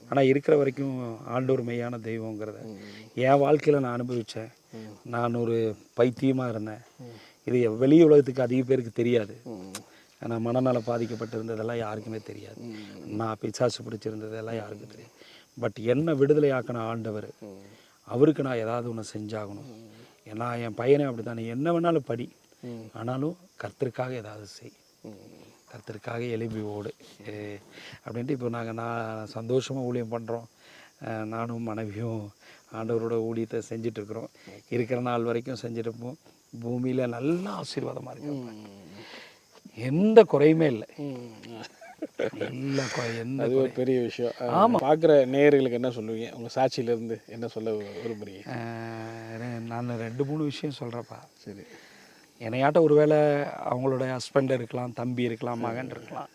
ஆனால் இருக்கிற வரைக்கும் ஆண்டவர் மெய்யான தெய்வங்கிறத என் வாழ்க்கையில் நான் அனுபவித்தேன். நான் ஒரு பைத்தியமாக இருந்தேன். இது வெளி உலகத்துக்கு அதிக பேருக்கு தெரியாது. நான் மனநல பாதிக்கப்பட்டிருந்ததெல்லாம் யாருக்குமே தெரியாது. நான் பிசாசு பிடிச்சிருந்ததெல்லாம் யாருக்கும் தெரியாது. பட் என்ன விடுதலை ஆக்கின ஆண்டவர், அவருக்கு நான் ஏதாவது ஒன்று செஞ்சாகணும். ஏன்னா என் பையனே அப்படி தான், நீ என்ன வேணாலும் படி, ஆனாலும் கர்த்தருக்காக ஏதாவது செய், கர்த்தருக்காக எழுப்பி ஓடு அப்படின்ட்டு. இப்போ நான் சந்தோஷமாக ஊழியம் பண்ணுறோம். நானும் மனைவியும் ஆண்டவரோட ஊழியத்தை செஞ்சிட்ருக்குறோம். இருக்கிற நாள் வரைக்கும் செஞ்சிருப்போம். பூமியில் நல்ல ஆசீர்வாதமாக இருக்கும், எந்த குறையுமே இல்லை. அது ஒரு பெரிய விஷயம். ஆமாம், பார்க்குற நேயர்களுக்கு என்ன சொல்லுவீங்க, உங்கள் சாட்சியிலேருந்து என்ன சொல்ல விரும்புகிறீங்க? நான் 2-3 விஷயம் சொல்கிறேன்ப்பா. சரி, என்னையாட்ட ஒரு வேளை அவங்களோட ஹஸ்பண்ட் இருக்கலாம், தம்பி இருக்கலாம், மகன் இருக்கலாம்,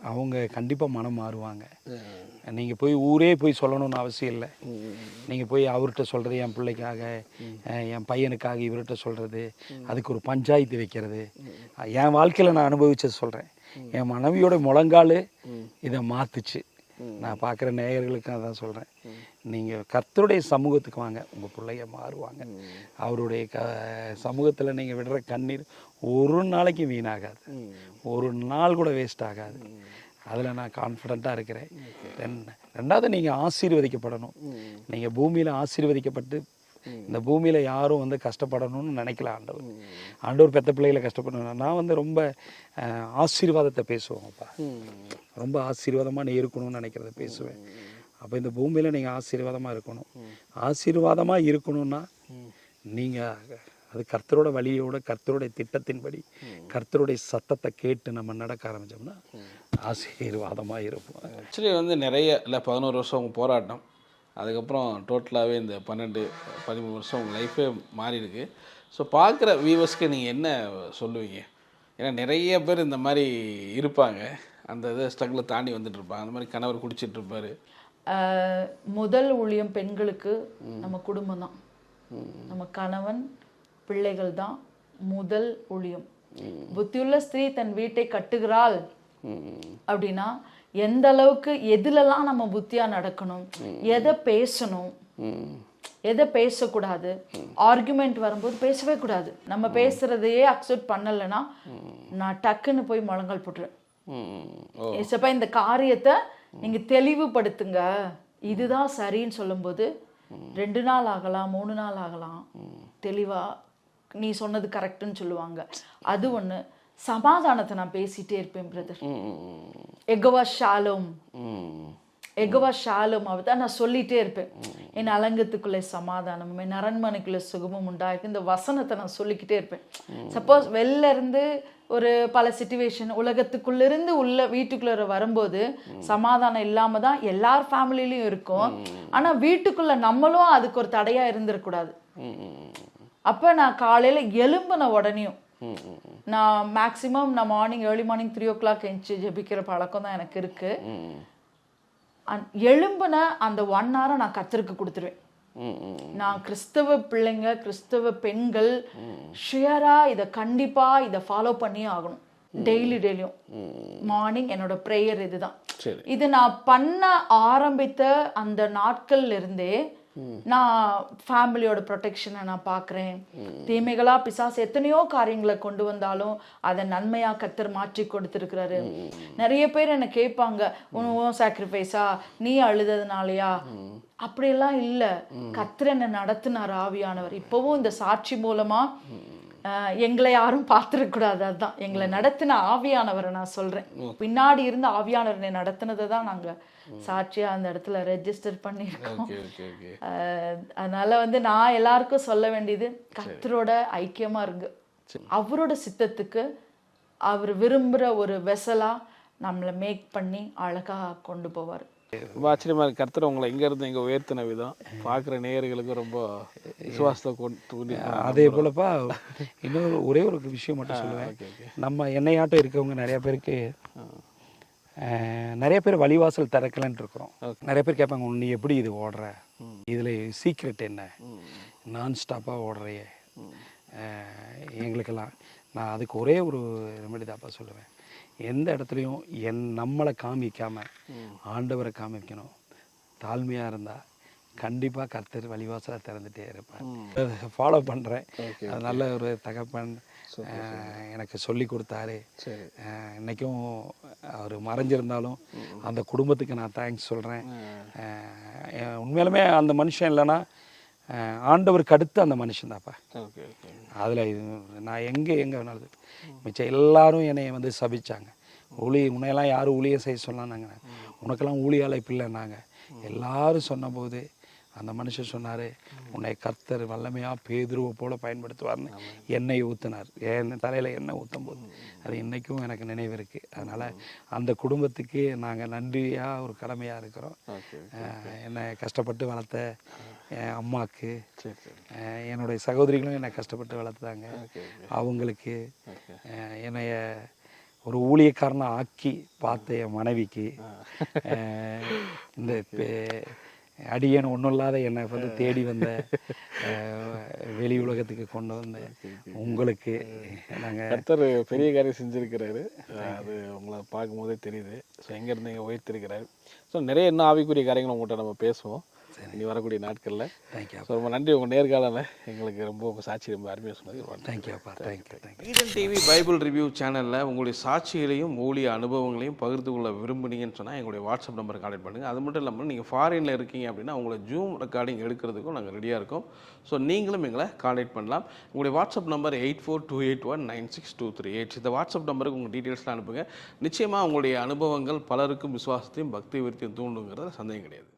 அவங்க கண்டிப்பாக மனம் மாறுவாங்க. நீங்கள் போய் ஊரே போய் சொல்லணும்னு அவசியம் இல்லை. நீங்கள் போய் அவர்கிட்ட சொல்கிறது, என் பிள்ளைக்காக, என் பையனுக்காக இவர்கிட்ட சொல்கிறது, அதுக்கு ஒரு பஞ்சாயத்து வைக்கிறது. என் வாழ்க்கையில் நான் அனுபவிச்சது சொல்கிறேன். என் மனைவியோட முழங்கால் இதை மாற்றுச்சு. நான் பார்க்குற நேயர்களுக்கு அதான் சொல்கிறேன், நீங்கள் கர்த்தருடைய சமூகத்துக்கு வாங்க, உங்கள் பிள்ளைய மாறுவாங்க. அவருடைய சமூகத்தில் நீங்கள் விடுற கண்ணீர் ஒரு நாளைக்கு வீணாகாது, ஒரு நாள் கூட வேஸ்ட் ஆகாது. அதில் நான் கான்ஃபிடெண்ட்டாக இருக்கிறேன். ரெண்டாவது, நீங்கள் ஆசீர்வதிக்கப்படணும். நீங்கள் பூமியில் ஆசீர்வதிக்கப்பட்டு இந்த பூமியில் யாரும் வந்து கஷ்டப்படணும்னு நினைக்கல ஆண்டவர். ஆண்டவர் பெத்த பிள்ளைகளை கஷ்டப்படணும். நான் ரொம்ப ஆசீர்வாதத்தை பேசுவேன்ப்பா. ரொம்ப ஆசீர்வாதமாக நீ இருக்கணும்னு நினைக்கிறத பேசுவேன். அப்போ இந்த பூமியில் நீங்கள் ஆசீர்வாதமாக இருக்கணும். ஆசீர்வாதமாக இருக்கணும்னா நீங்கள் அது கர்த்தரோட வழியோட, கர்த்தருடைய திட்டத்தின்படி, கர்த்தருடைய சத்தத்தை கேட்டு நம்ம நடக்க ஆரம்பித்தோம்னா ஆசீர்வாதமாக இருப்போம். ஆக்சுவலி நிறைய இல்லை, 11 வருஷம் உங்கள் போராட்டம், அதுக்கப்புறம் டோட்டலாகவே இந்த 12-13 வருஷம் உங்கள் லைஃபே மாறி இருக்கு. ஸோ பார்க்குற வியூவர்ஸ்க்கு நீங்கள் என்ன சொல்லுவீங்க? ஏன்னா நிறைய பேர் இந்த மாதிரி இருப்பாங்க, அந்த இதை ஸ்ட்ரகில் தாண்டி வந்துட்டு இருப்பாங்க. அந்த மாதிரி கணவர் குடிச்சிட்டு இருப்பார். முதல் ஊழியம் பெண்களுக்கு நம்ம குடும்பம் தான். நம்ம கணவன், பிள்ளைகள் தான் முதல் ஊழியம். புத்தியுள்ள ஸ்திரீ தன் வீட்டை கட்டுகிறாள் அப்படின்னா எந்த அளவுக்கு எதுலலாம் நம்ம புத்தியா நடக்கணும், எதை பேசணும், எதை பேசக்கூடாது. ஆர்குமெண்ட் வரும்போது பேசவே கூடாது. நம்ம பேசுறதையே அக்செப்ட் பண்ணலைன்னா நான் டக்குன்னு போய் முழங்கால் போட்டுருவேன். ஏசப்பா இந்த காரியத்தை நீங்க தெளிவுபடுத்துங்க, இதுதான் சரின்னு சொல்லும்போது 2 நாள் ஆகலாம், 3 நாள் ஆகலாம், தெளிவா நீ சொன்னது கரெக்டுன்னு சொல்லுவாங்க. அது ஒண்ணு. சமாதானத்தை நான் பேசிட்டே இருப்பேன் பிரதர். எகவா ஷாலோம், எகவா ஷாலோம் தான் நான் சொல்லிட்டே இருப்பேன். என் அலங்கத்துக்குள்ளே சமாதானமும் என் அரண்மனைக்குள்ள சுகமும் உண்டாயிருக்கு. இந்த வசனத்தை நான் சொல்லிக்கிட்டே இருப்பேன். சப்போஸ் வெளில இருந்து ஒரு பல சிச்சுவேஷன் உலகத்துக்குள்ளிருந்து உள்ள வீட்டுக்குள்ள வரும்போது சமாதானம் இல்லாம தான் எல்லார் ஃபேமிலிலையும் இருக்கும். ஆனா வீட்டுக்குள்ள நம்மளும் அதுக்கு ஒரு தடையா இருந்துடக்கூடாது. அப்ப நான் காலையில எழும்பின உடனேயும் நான் மேக்சிமம் நான் ஏர்லி மார்னிங் 3 o'clock எழுந்து ஜெபிக்கிற பழக்கம் தான் எனக்கு இருக்கு. எழும்பின அந்த 1 hour நான் கர்த்தருக்கு கொடுத்துருவேன். நான் கிறிஸ்தவ பிள்ளைங்க, கிறிஸ்தவ பெண்கள் ஷியரா இதை கண்டிப்பா இதை ஃபாலோ பண்ணியே ஆகணும். டெய்லியும் மார்னிங் என்னோட ப்ரேயர் இதுதான். இது நான் பண்ண ஆரம்பித்த அந்த நாட்கள்ல இருந்தே நான் ஃபேமிலியோட ப்ரொடெக்ஷனை நான் பார்க்குறேன். தீமைகளா பிசாசு எத்தனையோ காரியங்களை கொண்டு வந்தாலும் அதை நன்மையா கர்த்தர் மாற்றி கொடுத்துருக்கிறாரு. நிறைய பேர் என்ன கேட்பாங்க, உன் சாக்ரிஃபைஸா, நீ அழுததுனாலயா? அப்படியெல்லாம் இல்லை. கர்த்தர் என்ன நடத்தினார் ஆவியானவர். இப்பவும் இந்த சாட்சி மூலமா எங்களை யாரும் பார்த்துருக்கூடாது. அதுதான் எங்களை நடத்தின ஆவியானவரை நான் சொல்றேன். பின்னாடி இருந்து ஆவியானவரை நடத்தினதை தான் நாங்க சாட்சியா அந்த இடத்துல ரெஜிஸ்டர் பண்ணியிருக்கோம். அதனால நான் எல்லாருக்கும் சொல்ல வேண்டியது, கர்த்தரோட ஐக்கியமா இருங்க. அவரோட சித்தத்துக்கு அவர் விரும்புற ஒரு வெசலா நம்மளை மேக் பண்ணி அழகா கொண்டு போவார். ரொம்ப ஆச்சரியமா இருக்கு. கர்த்தர் உங்களை எங்க இருந்து இங்க உயர்த்தின விதம் பார்க்குற நேயர்களுக்கு ரொம்ப விசுவாசத்தை கொண்டு. அதே போலப்பா இன்னொரு ஒரே ஒரு விஷயம் மட்டும் சொல்லுவேன். நம்ம என்னையாட்டம் இருக்கவங்க நிறைய பேருக்கு நிறைய பேர் வழிவாசல் திறக்கலன்ட்டு இருக்கிறோம். நிறைய பேர் கேட்பாங்க, நீ எப்படி இது ஓடுற, இதில் சீக்ரெட் என்ன, நான் ஸ்டாப்பாக ஓடுறையே எங்களுக்கெல்லாம். நான் அதுக்கு ஒரே ஒரு ரெமெடி தாப்பா சொல்லுவேன். எந்த இடத்துலையும் நம்மளை காமிக்காமல் ஆண்டவரை காமிக்கணும். தாழ்மையாக இருந்தால் கண்டிப்பாக கர்த்தர் வழிவாசலை திறந்துட்டே இருப்பார். ஃபாலோ பண்ணுறேன். அது நல்ல ஒரு தகப்பன் எனக்கு சொல்லி கொடுத்தாரு. இன்னைக்கும் அவர் மறைஞ்சிருந்தாலும் அந்த குடும்பத்துக்கு நான் தேங்க்ஸ் சொல்கிறேன். உண்மையிலுமே அந்த மனுஷன் இல்லைன்னா ஆண்டவருக்கு அடுத்து அந்த மனுஷன் தான்ப்பா. அதில் நான் எங்கே வேணாலும் மிச்சம் எல்லாரும் என்னை சபிச்சாங்க. முன்னையெல்லாம் யாரும் ஊழியம் செய்ய சொன்னாங்க, உனக்கெல்லாம் ஊழியாலை பிள்ளைன்னாங்க. எல்லாரும் சொன்னபோது அந்த மனுஷன் சொன்னார், உன்னை கர்த்தர் வல்லமையாக பேதுருவை போல பயன்படுத்துவார்னு எண்ணெய் ஊற்றினார். என் தலையில் எண்ணெய் ஊற்றும் போது அது இன்றைக்கும் எனக்கு நினைவு இருக்குது. அதனால் அந்த குடும்பத்துக்கு நாங்கள் நன்றியாக ஒரு கடமையாக இருக்கிறோம். என்னை கஷ்டப்பட்டு வளர்த்த என் அம்மாவுக்கு, என்னுடைய சகோதரிகளும் என்னை கஷ்டப்பட்டு வளர்த்தாங்க. அவங்களுக்கு, என்னைய ஒரு ஊழியக்காரனை ஆக்கி பார்த்த என் மனைவிக்கு, இந்த அடியேன் ஒன்றும் இல்லாத என்னை தேடி வந்த வெளி உலகத்துக்கு கொண்டு வந்த உங்களுக்கு நாங்கள் கர்த்தர் பெரிய காரியம் செஞ்சுருக்கிறாரு. அது உங்களை பார்க்கும்போதே தெரியுது. ஸோ எங்கேருந்து இங்கே உயர்த்திருக்கிறாரு. ஸோ நிறைய இன்னும் ஆவிக்குரிய காரியங்கள் உங்கள்கிட்ட நம்ம பேசுவோம் இனி வரக்கூடிய நாட்களில். ஸோ ரொம்ப நன்றி. உங்கள் நேர்காணல எங்களுக்கு ரொம்ப சாட்சி ரொம்ப அருமையாக சொன்னது. தேங்க்யூப்பா. Thank you. Eden TV Bible review சேனலில் உங்களுடைய சாட்சிகளையும் ஊழிய அனுபவங்களையும் பகிர்ந்து கொள்ள விரும்புனீங்கன்னு சொன்னால் எங்களுடைய வாட்ஸ்அப் நம்பரை கான்டெக்ட் பண்ணுங்கள். அது மட்டும் இல்லாமல் நீங்கள் ஃபாரினில் இருக்கீங்க அப்படின்னா உங்களை ஜூம் ரெக்கார்டிங் எடுக்கிறதுக்கும் நாங்கள் ரெடியாக இருக்கோம். ஸோ நீங்களும் எங்களை கான்டெக்ட் பண்ணலாம். உங்களுடைய வாட்ஸ்அப் நம்பர் 8428196238. இந்த வாட்ஸ்அப் நம்பருக்கு உங்கள் டீட்டெயில்ஸ்லாம் அனுப்புங்க. நிச்சயமாக உங்களுடைய அனுபவங்கள் பலருக்கும் விசுவாசத்தையும் பக்தி விருத்தியும் தூண்டுங்கிறத சந்தேகம் கிடையாது.